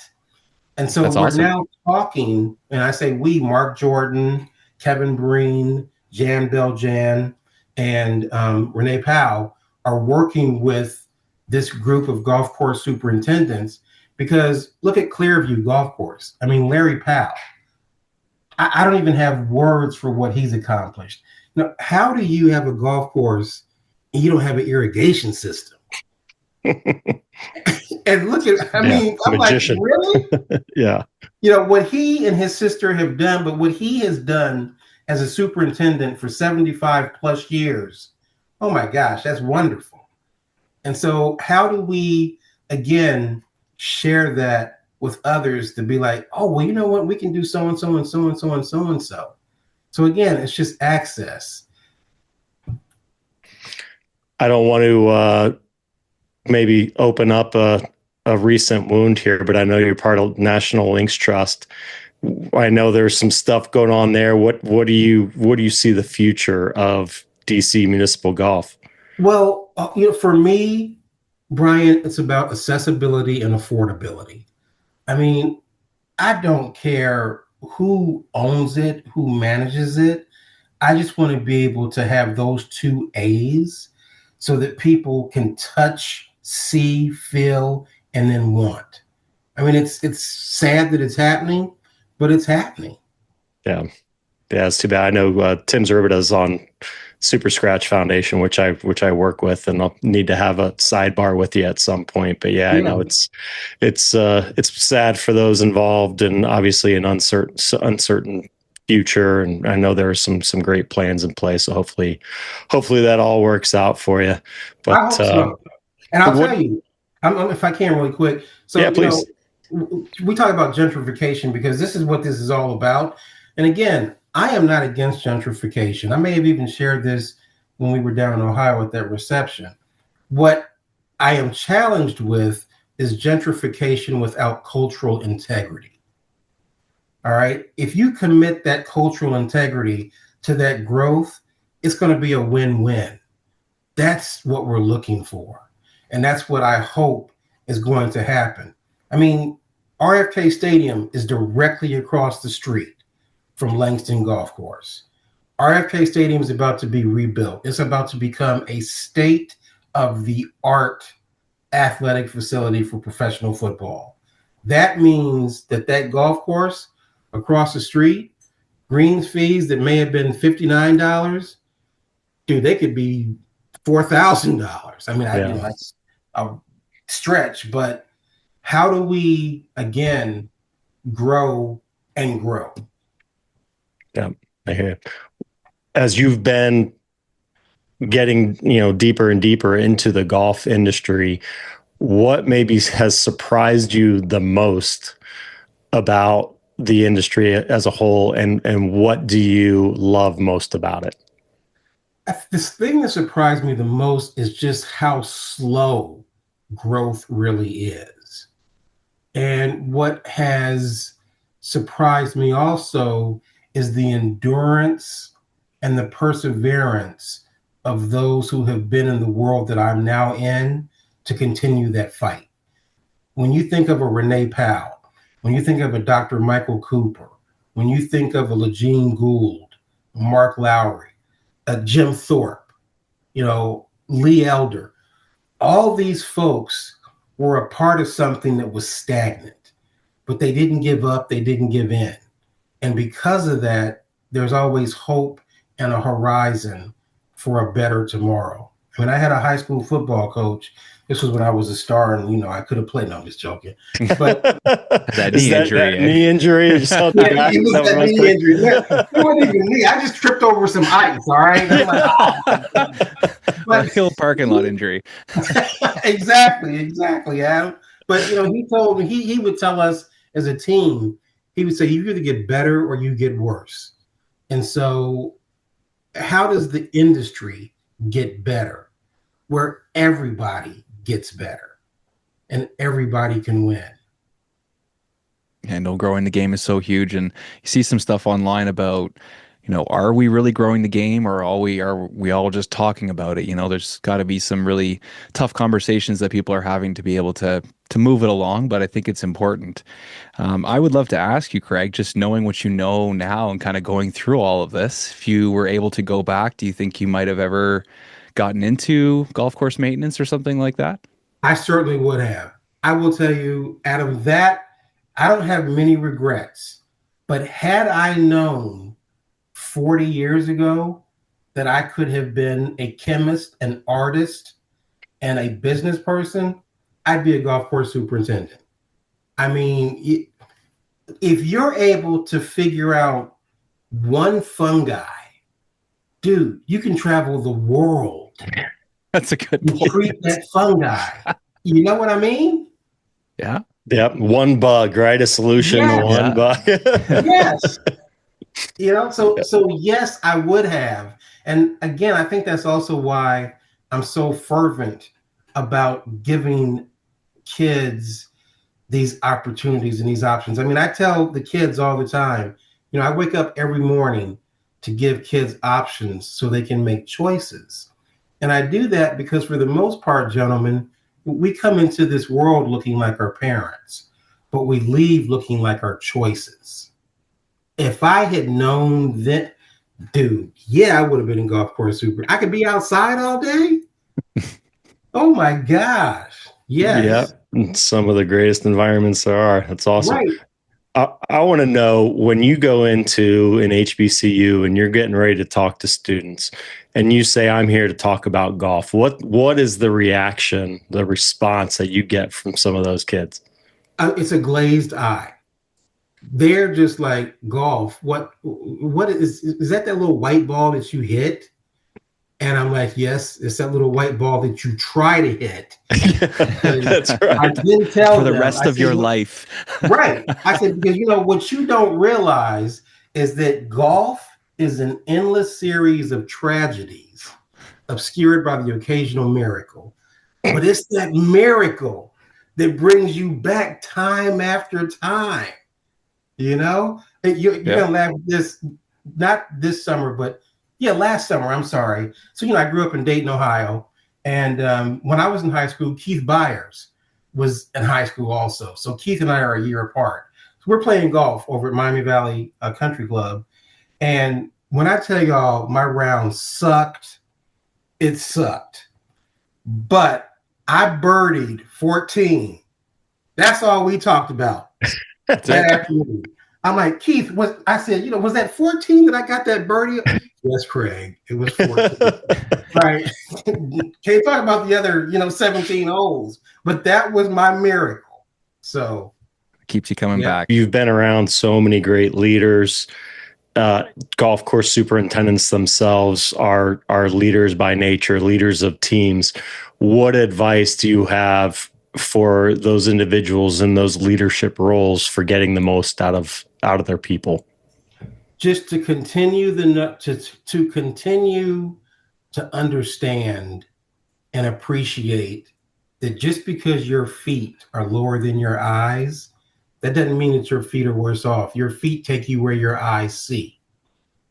And so That's we're awesome. now talking, and I say we, Mark Jordan, Kevin Breen, Jan Beljan, and Renee Powell are working with this group of golf course superintendents because look at Clearview Golf Course. I mean, Larry Powell. I don't even have words for what he's accomplished. Now, how do you have a golf course and you don't have an irrigation system? And look at, I mean, I'm magician. Like, really? Yeah. You know, what he and his sister have done, but what he has done as a superintendent for 75 plus years, oh my gosh, that's wonderful. And so how do we, again, share that with others to be like, oh, well, you know what? We can do so and so and so and so and so and so. So again, it's just access. I don't want to maybe open up a recent wound here, but I know you're part of National Links Trust. I know there's some stuff going on there. What do you see the future of DC municipal golf? Well, for me, Brian, it's about accessibility and affordability. I mean, I don't care who owns it, who manages it. I just want to be able to have those two A's so that people can touch, see, feel, and then want. I mean, it's sad that it's happening, but it's happening. Yeah, it's too bad. I know Tim Zerbita's on Super Scratch Foundation, which I work with, and I'll need to have a sidebar with you at some point. But yeah, I know it's sad for those involved, and obviously an uncertain future. And I know there are some great plans in place. So hopefully that all works out for you. But I hope so. And I'll tell you, if I can really quick. So yeah, please. We talk about gentrification because this is what this is all about. And again, I am not against gentrification. I may have even shared this when we were down in Ohio at that reception. What I am challenged with is gentrification without cultural integrity. All right. If you commit that cultural integrity to that growth, it's going to be a win-win. That's what we're looking for. And that's what I hope is going to happen. I mean, RFK Stadium is directly across the street from Langston Golf Course. RFK Stadium is about to be rebuilt. It's about to become a state-of-the-art athletic facility for professional football. That means that golf course across the street, greens fees that may have been $59, dude, they could be $4,000. I mean, that's a stretch, but how do we, again, grow and grow? Yeah, I hear it. As you've been getting, deeper and deeper into the golf industry, what maybe has surprised you the most about the industry as a whole, and what do you love most about it? This thing that surprised me the most is just how slow growth really is. And what has surprised me also is the endurance and the perseverance of those who have been in the world that I'm now in to continue that fight. When you think of a Renee Powell, when you think of a Dr. Michael Cooper, when you think of a Legene Gould, Mark Lowry, a Jim Thorpe, Lee Elder, all these folks were a part of something that was stagnant, but they didn't give up, they didn't give in. And because of that, there's always hope and a horizon for a better tomorrow. I mean, I had a high school football coach. This was when I was a star, and I could have played. No, I'm just joking. But that knee injury. Knee injury. It was that knee injury. It wasn't even me. I just tripped over some ice. All right. But hill parking lot injury. Exactly, Adam. But he told me he would tell us as a team. He would say, you either get better or you get worse. And so how does the industry get better? Where everybody gets better and everybody can win. And growing the game is so huge. And you see some stuff online about, are we really growing the game, or are we all just talking about it? There's got to be some really tough conversations that people are having to be able to move it along. But I think it's important. I would love to ask you, Craig, just knowing what you know now and kind of going through all of this, if you were able to go back, do you think you might have ever gotten into golf course maintenance or something like that? I certainly would have. I will tell you, Adam, that I don't have many regrets, but had I known 40 years ago that I could have been a chemist, an artist, and a business person, I'd be a golf course superintendent. I mean, if you're able to figure out one fungi, dude, you can travel the world. That's a good point. Treat that fungi. You know what I mean? Yeah. Yep. One bug, right? A solution to Yes, one Yeah. bug. yes. So yes, I would have. And again, I think that's also why I'm so fervent about giving kids these opportunities and these options. I mean, I tell the kids all the time, I wake up every morning to give kids options so they can make choices. And I do that because, for the most part, gentlemen, we come into this world looking like our parents, but we leave looking like our choices. If I had known that, dude, yeah, I would have been in golf course super. I could be outside all day. Oh my gosh. Yeah. Yes. Some of the greatest environments there are. That's awesome. Right. I want to know, when you go into an HBCU and you're getting ready to talk to students and you say, I'm here to talk about golf, what is the reaction, the response that you get from some of those kids? It's a glazed eye. They're just like, golf. What is that little white ball that you hit? And I'm like, yes, it's that little white ball that you try to hit. That's I right. didn't tell For the them. rest I of said, your "Look," life. right. I said, because what you don't realize is that golf is an endless series of tragedies obscured by the occasional miracle. But it's that miracle that brings you back time after time. And you're Yep. gonna laugh at this, not this summer, but yeah, last summer. I'm sorry. So I grew up in Dayton, Ohio, and when I was in high school, Keith Byers was in high school also. So Keith and I are a year apart. So we're playing golf over at Miami Valley Country Club, and when I tell y'all my round sucked, it sucked. But I birdied 14. That's all we talked about That's that it. afternoon. I'm like, Keith, I said, was that 14 that I got that birdie? Yes, Craig, it was 14. Right. Can't talk about the other, 17 holes, but that was my miracle. So Keeps you coming yeah. back. You've been around so many great leaders. Golf course superintendents themselves are leaders by nature, leaders of teams. What advice do you have for those individuals in those leadership roles for getting the most out of their people? Just to continue to continue to understand and appreciate that just because your feet are lower than your eyes, that doesn't mean that your feet are worse off. Your feet take you where your eyes see.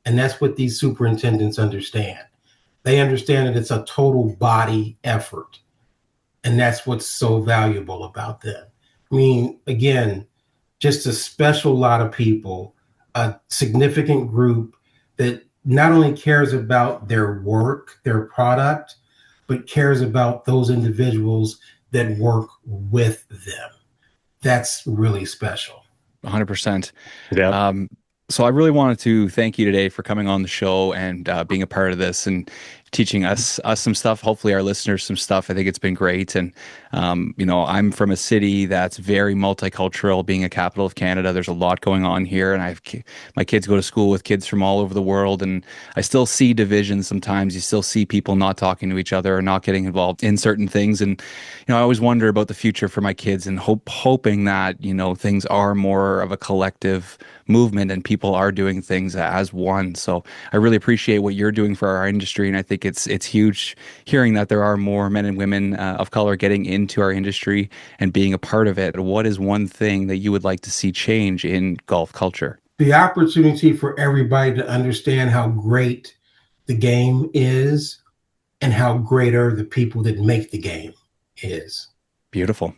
And that's what these superintendents understand. They understand that it's a total body effort. And that's what's so valuable about them. I mean, again, just a special lot of people, a significant group that not only cares about their work, their product, but cares about those individuals that work with them. That's really special. 100%. Yeah. So I really wanted to thank you today for coming on the show and being a part of this and teaching us some stuff. Hopefully, our listeners some stuff. I think it's been great. And I'm from a city that's very multicultural. Being a capital of Canada, there's a lot going on here, and my kids go to school with kids from all over the world, and I still see divisions sometimes. You still see people not talking to each other or not getting involved in certain things. And I always wonder about the future for my kids and hoping that things are more of a collective movement and people are doing things as one. So I really appreciate what you're doing for our industry, and I think it's huge hearing that there are more men and women of color getting into our industry and being a part of it. What is one thing that you would like to see change in golf culture? The opportunity for everybody to understand how great the game is and how great are the people that make the game is. Beautiful.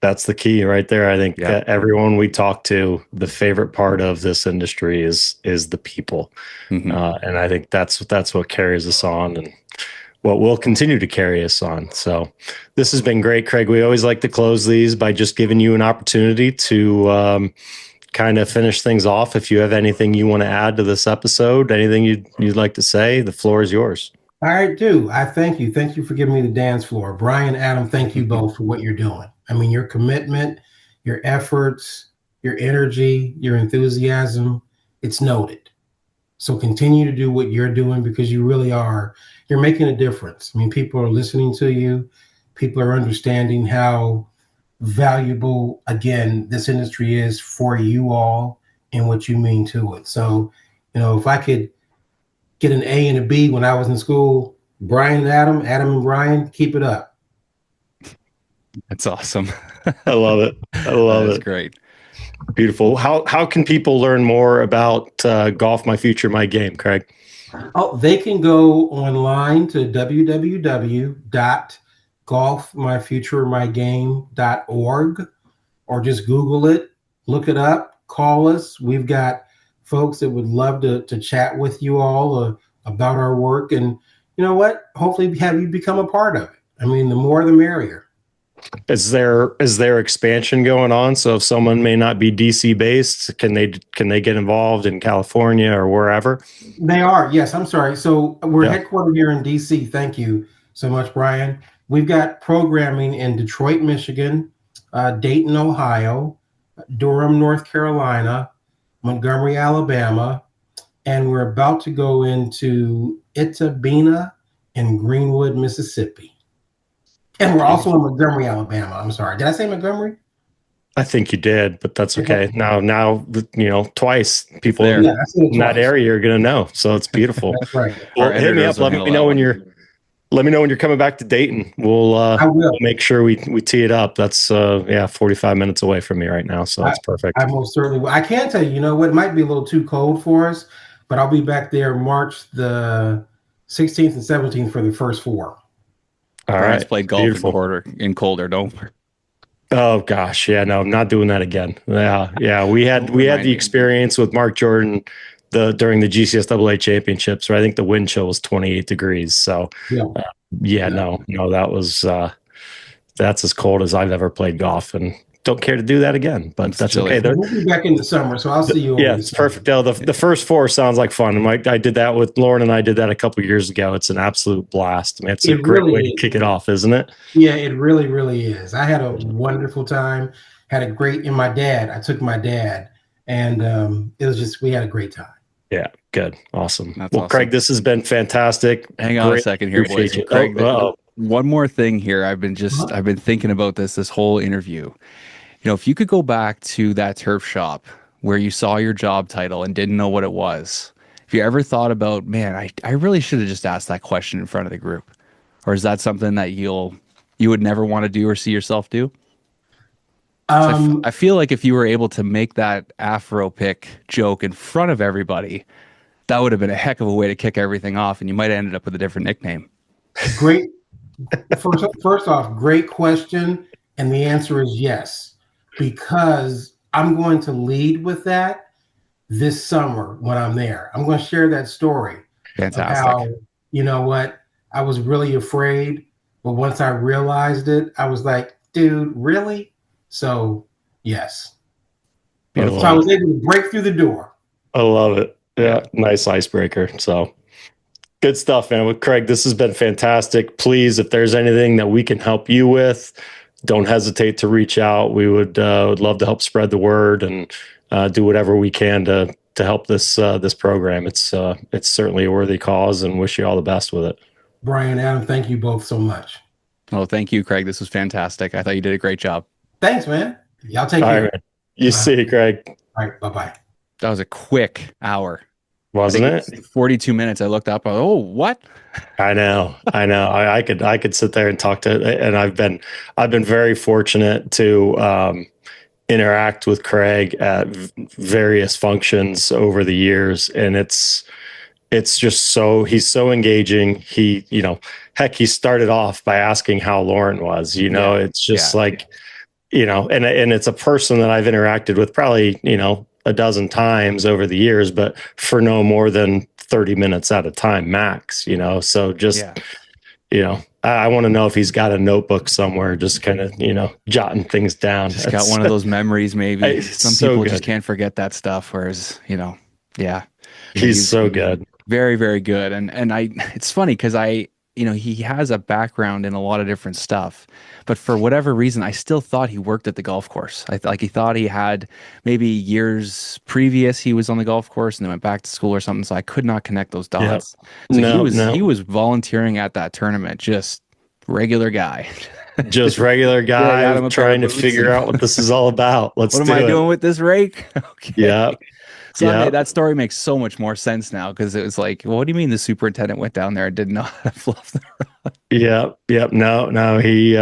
That's the key right there. I think Yeah. everyone we talk to, the favorite part of this industry is the people. Mhm. And I think that's what carries us on and what will continue to carry us on. So this has been great, Craig. We always like to close these by just giving you an opportunity to kind of finish things off. If you have anything you want to add to this episode, anything you'd like to say, the floor is yours. I do. I thank you. Thank you for giving me the dance floor. Brian, Adam, thank you both for what you're doing. I mean, your commitment, your efforts, your energy, your enthusiasm, it's noted. So continue to do what you're doing because you really are. You're making a difference. I mean, people are listening to you. People are understanding how valuable, again, this industry is for you all and what you mean to it. So, if I could get an A and a B when I was in school, Brian and Adam and Brian, keep it up. That's awesome. I love it. I love That's it. great. Beautiful. How can people learn more about Golf My Future My Game, Craig? Oh, they can go online to www.golfmyfuturemygame.org or just Google it, look it up, call us. We've got folks that would love to chat with you all about our work. And you know what? Hopefully have you become a part of it. I mean, the more the merrier. Is there expansion going on? So if someone may not be DC based, can they get involved in California or wherever? They are. Yes, I'm sorry. So we're headquartered here in DC. Thank you so much, Brian. We've got programming in Detroit, Michigan, Dayton, Ohio, Durham, North Carolina, Montgomery, Alabama, and we're about to go into Itabena and Greenwood, Mississippi. And we're also in Montgomery, Alabama. I'm sorry. Did I say Montgomery? I think you did, but that's okay. Now, twice people in that area are going to know. So it's beautiful. That's right. Well, hit me up. Let me know when you're coming back to Dayton. We'll make sure we tee it up. That's 45 minutes away from me right now. So that's perfect. I most certainly will. I can tell you, what, it might be a little too cold for us, but I'll be back there March the 16th and 17th for the first four. All Brian's right. played golf in colder, don't we? Oh gosh, yeah, no, I'm not doing that again. Yeah, we had the experience with Mark Jordan during the GCSAA championships, where I think the wind chill was 28 degrees. So no, that was that's as cold as I've ever played golf, and don't care to do that again. But that's okay. We'll be back in the summer, so I'll see you. Yeah, it's perfect. The first four sounds like fun. And I did that with Lauren, and I did that a couple of years ago. It's an absolute blast. I mean, it's a great way to kick it off, isn't it? Yeah, it really, really is. I had a wonderful time. I took my dad, and it was just, we had a great time. Yeah, good, awesome. That's awesome. Craig, this has been fantastic. Hang on a second here, boys. Craig, one more thing here. I've been thinking about this whole interview. If you could go back to that turf shop where you saw your job title and didn't know what it was, if you ever thought about, man, I really should have just asked that question in front of the group, or is that something that you would never want to do or see yourself do? I feel like if you were able to make that Afro pick joke in front of everybody, that would have been a heck of a way to kick everything off, and you might have ended up with a different nickname. Great. First off, great question, and the answer is yes. Because I'm going to lead with that this summer when I'm there. I'm going to share that story. Fantastic. How, you know what? I was really afraid, but once I realized it, I was like, dude, really? So, yes. So I was able to break through the door. I love it. Yeah, nice icebreaker. So, good stuff, man. With Craig, this has been fantastic. Please, if there's anything that we can help you with, don't hesitate to reach out. We would love to help spread the word and do whatever we can to help this program. It's certainly a worthy cause, and wish you all the best with it. Brian, Adam, thank you both so much. Oh, thank you, Craig. This was fantastic. I thought you did a great job. Thanks, man. Y'all take care. Right, you see, Craig. All right, bye-bye. That was a quick hour. Wasn't it? 42 minutes. I looked up. Oh, what? I know. I could sit there and talk and I've been very fortunate to interact with Craig at various functions over the years, and it's just he's so engaging. He he started off by asking how Lauren was. It's just and it's a person that I've interacted with probably a dozen times over the years, but for no more than 30 minutes at a time max, so just, I want to know if he's got a notebook somewhere, just kind of, jotting things down. Just got one of those memories, maybe. Some people good. Just can't forget that stuff. Whereas, he's so good. Very, very good. And it's funny because he has a background in a lot of different stuff, but for whatever reason, I still thought he worked at the golf course. He thought he had maybe years previous he was on the golf course and then went back to school or something. So I could not connect those dots. Yep. So he was volunteering at that tournament, just regular guy. just regular got guy him a pair of trying to boots figure and- out what this is all about. Let's What am do I it. doing with this rake? Okay. Yeah. So Yeah. that story makes so much more sense now because it was like, well, what do you mean the superintendent went down there and didn't know how to fluff the Yeah. Yep. No, he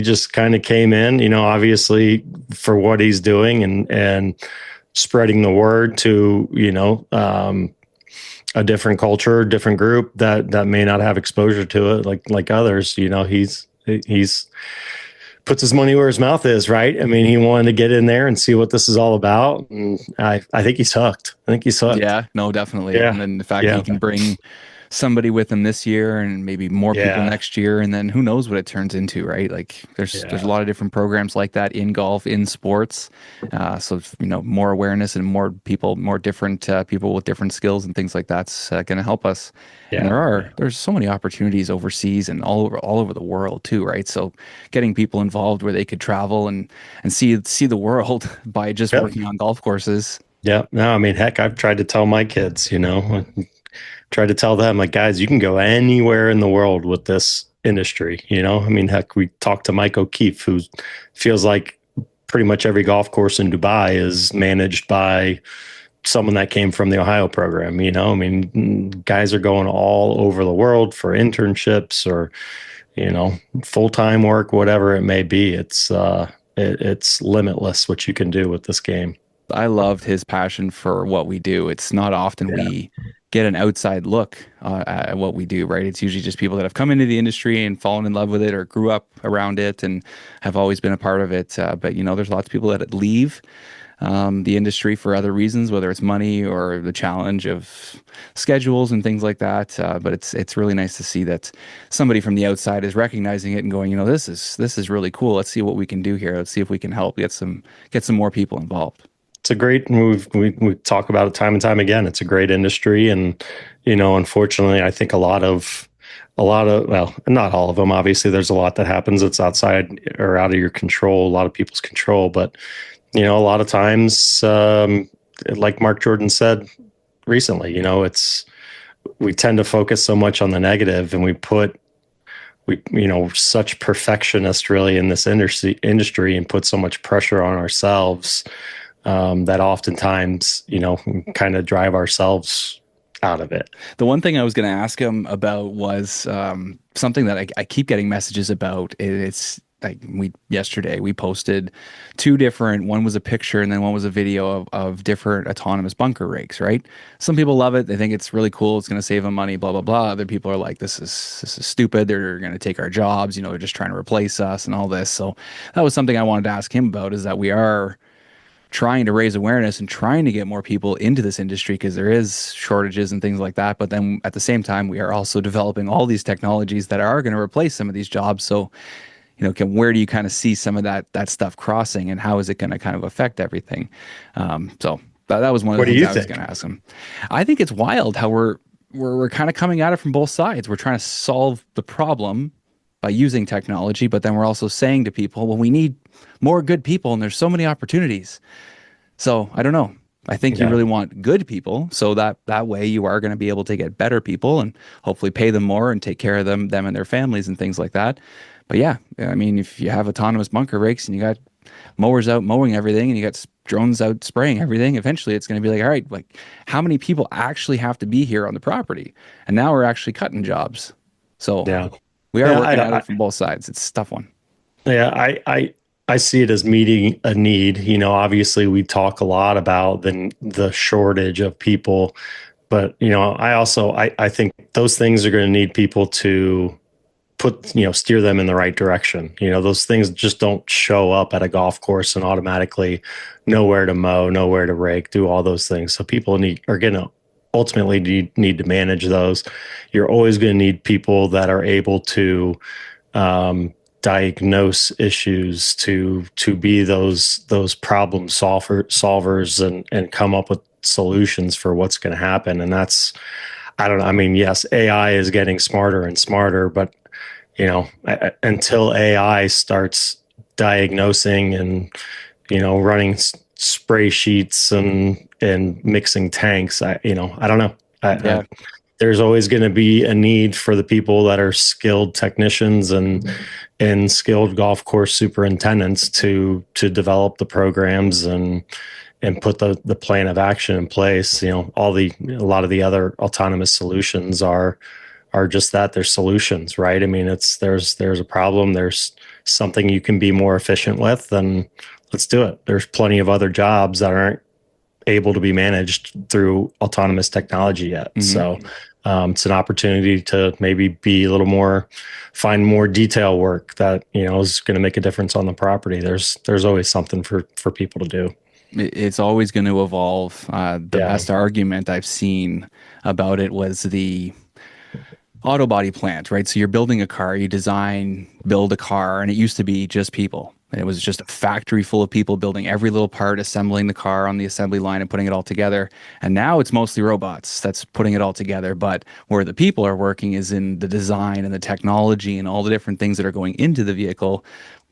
just kind of came in, obviously for what he's doing and spreading the word to, a different culture, different group that may not have exposure to it like others. He's puts his money where his mouth is, right? I mean, he wanted to get in there and see what this is all about, and I think he's hooked. I think he's hooked. Yeah, no, definitely. Yeah. And then the fact Yeah. he can bring somebody with him this year and maybe more people Yeah. next year, and then who knows what it turns into, right? Like there's a lot of different programs like that in golf, in sports. So more awareness and more people, more different people with different skills and things like that's going to help us. And there's so many opportunities overseas and all over the world too, right? So getting people involved where they could travel and see the world by just working on golf courses. Yeah. No, I mean, heck, I've tried to tell my kids, tried to tell them, like, guys, you can go anywhere in the world with this industry. I mean, heck, we talked to Mike O'Keefe, who feels like pretty much every golf course in Dubai is managed by someone that came from the Ohio program. I mean, guys are going all over the world for internships or, full-time work, whatever it may be. It's limitless what you can do with this game. I loved his passion for what we do. It's not often we get an outside look at what we do, right? It's usually just people that have come into the industry and fallen in love with it or grew up around it and have always been a part of it. But there's lots of people that leave the industry for other reasons, whether it's money or the challenge of schedules and things like that. But it's really nice to see that somebody from the outside is recognizing it and going, this is really cool. Let's see what we can do here. Let's see if we can help get some more people involved. It's a great move. We talk about it time and time again. It's a great industry. And, unfortunately, I think a lot of, well, not all of them, obviously there's a lot that happens that's outside or out of your control, a lot of people's control. But, a lot of times, like Mark Jordan said recently, we tend to focus so much on the negative and we such perfectionists really in this industry and put so much pressure on ourselves that oftentimes, kind of drive ourselves out of it. The one thing I was going to ask him about was something that I keep getting messages about. It's like yesterday we posted two different, one was a picture and then one was a video of different autonomous bunker rakes, right? Some people love it. They think it's really cool. It's going to save them money, blah, blah, blah. Other people are like, this is stupid. They're going to take our jobs. They're just trying to replace us and all this. So that was something I wanted to ask him about, is that we are trying to raise awareness and trying to get more people into this industry because there is shortages and things like that. But then at the same time, we are also developing all these technologies that are going to replace some of these jobs. So, where do you kind of see some of that stuff crossing and how is it going to kind of affect everything? So that was one of the things I was going to ask him. I think it's wild how we're kind of coming at it from both sides. We're trying to solve the problem by using technology, but then we're also saying to people, well, we need more good people and there's so many opportunities. So I don't know. I think you really want good people, so that way you are going to be able to get better people and hopefully pay them more and take care of them and their families and things like that. But yeah, I mean, if you have autonomous bunker rakes and you got mowers out mowing everything and you got drones out spraying everything, eventually it's going to be like, all right, like how many people actually have to be here on the property? And now we're actually cutting jobs. So we are working at it from both sides. It's a tough one. Yeah, I see it as meeting a need. Obviously we talk a lot about the shortage of people, but I think those things are going to need people to steer them in the right direction. Those things just don't show up at a golf course and automatically know where to mow, know where to rake, do all those things. So people are going to ultimately need to manage those. You're always going to need people that are able to diagnose issues, to be those problem solvers and come up with solutions for what's going to happen. And that's, I don't know. I mean, yes, AI is getting smarter and smarter, but until AI starts diagnosing and running spray sheets and mixing tanks, I don't know. there's always going to be a need for the people that are skilled technicians and skilled golf course superintendents to develop the programs and put the plan of action in place. A lot of the other autonomous solutions are just that, they're solutions, right? I mean, there's a problem, there's something you can be more efficient with, then let's do it. There's plenty of other jobs that aren't able to be managed through autonomous technology yet. Mhm. So it's an opportunity to maybe be a little more, find more detail work that, is going to make a difference on the property. There's always something for people to do. It's always going to evolve. The best argument I've seen about it was the auto body plant, right? So you're building a car, you build a car, and it used to be just people. And it was just a factory full of people building every little part, assembling the car on the assembly line and putting it all together. And now it's mostly robots that's putting it all together. But where the people are working is in the design and the technology and all the different things that are going into the vehicle.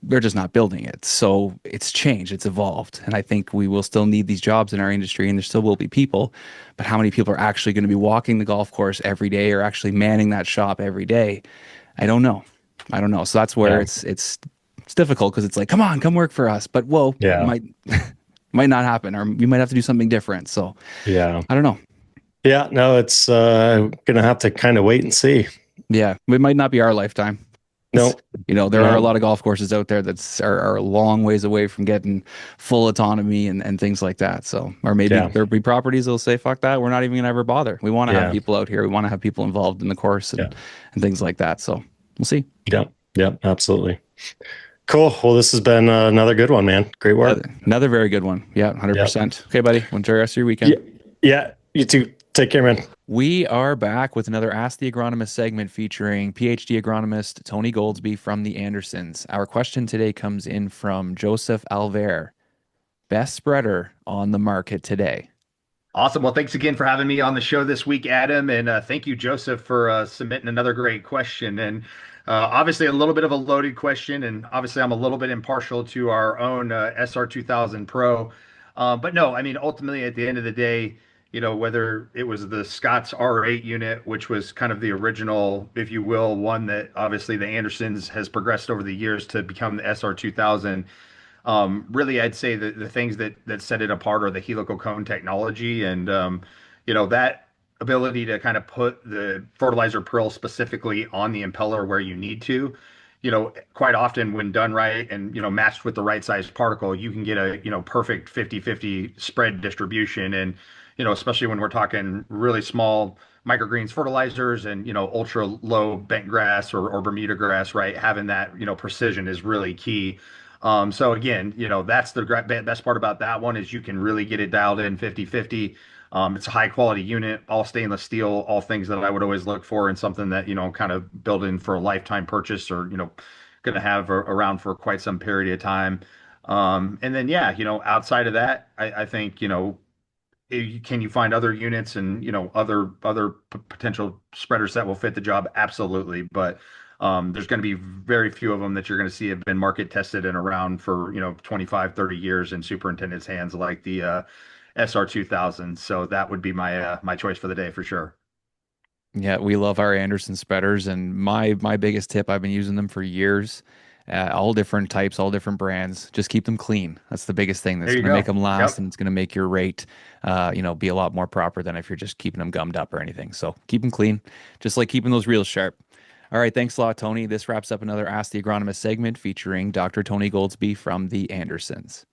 They're just not building it. So it's changed, it's evolved. And I think we will still need these jobs in our industry, and there still will be people. But how many people are actually going to be walking the golf course every day or actually manning that shop every day? I don't know. So that's where it's difficult, because it's like, come on, come work for us. But it might not happen, or we might have to do something different. So I don't know. Yeah, no, it's gonna have to kind of wait and see. Yeah, it might not be our lifetime. No, There are a lot of golf courses out there that are a long ways away from getting full autonomy and things like that. So, or maybe there'll be properties that'll say, fuck that, we're not even gonna ever bother. We want to have people out here. We want to have people involved in the course and things like that. So we'll see. Yeah, absolutely. Cool. Well, this has been another good one, man. Great work. Another very good one. Yeah, 100%. Okay, buddy. Enjoy the rest of your weekend. Yeah, you too. Take care, man. We are back with another Ask the Agronomist segment featuring PhD agronomist Tony Goldsby from the Andersons. Our question today comes in from Joseph Alver. Best spreader on the market today? Awesome. Well, thanks again for having me on the show this week, Adam. And thank you, Joseph, for submitting another great question. And obviously a little bit of a loaded question. And obviously I'm a little bit impartial to our own SR2000 Pro. But no, I mean, ultimately at the end of the day, whether it was the Scott's R8 unit, which was kind of the original, if you will, one that obviously the Andersons has progressed over the years to become the SR2000. Really, I'd say the things that set it apart are the helical cone technology and, that ability to kind of put the fertilizer prill specifically on the impeller where you need to. Quite often when done right and, matched with the right size particle, you can get a, perfect 50-50 spread distribution. And, especially when we're talking really small microgreens fertilizers and, ultra low bent grass or Bermuda grass, right? Having that, precision is really key. So again, that's the best part about that one is you can really get it dialed in 50-50. It's a high quality unit, all stainless steel, all things that I would always look for and something that, kind of build in for a lifetime purchase or, going to have around for quite some period of time. And then, outside of that, I think, can you find other units and, other potential spreaders that will fit the job? Absolutely. But there's going to be very few of them that you're going to see have been market tested and around for, 25, 30 years in superintendent's hands like the SR2000. So that would be my choice for the day for sure. Yeah, we love our Anderson spreaders, and my biggest tip, I've been using them for years. All different types, all different brands. Just keep them clean. That's the biggest thing. That's going to make them last, and it's going to make your rate, be a lot more proper than if you're just keeping them gummed up or anything. So keep them clean, just like keeping those reels sharp. All right, thanks a lot, Tony. This wraps up another Ask the Agronomist segment featuring Dr. Tony Goldsby from the Andersons.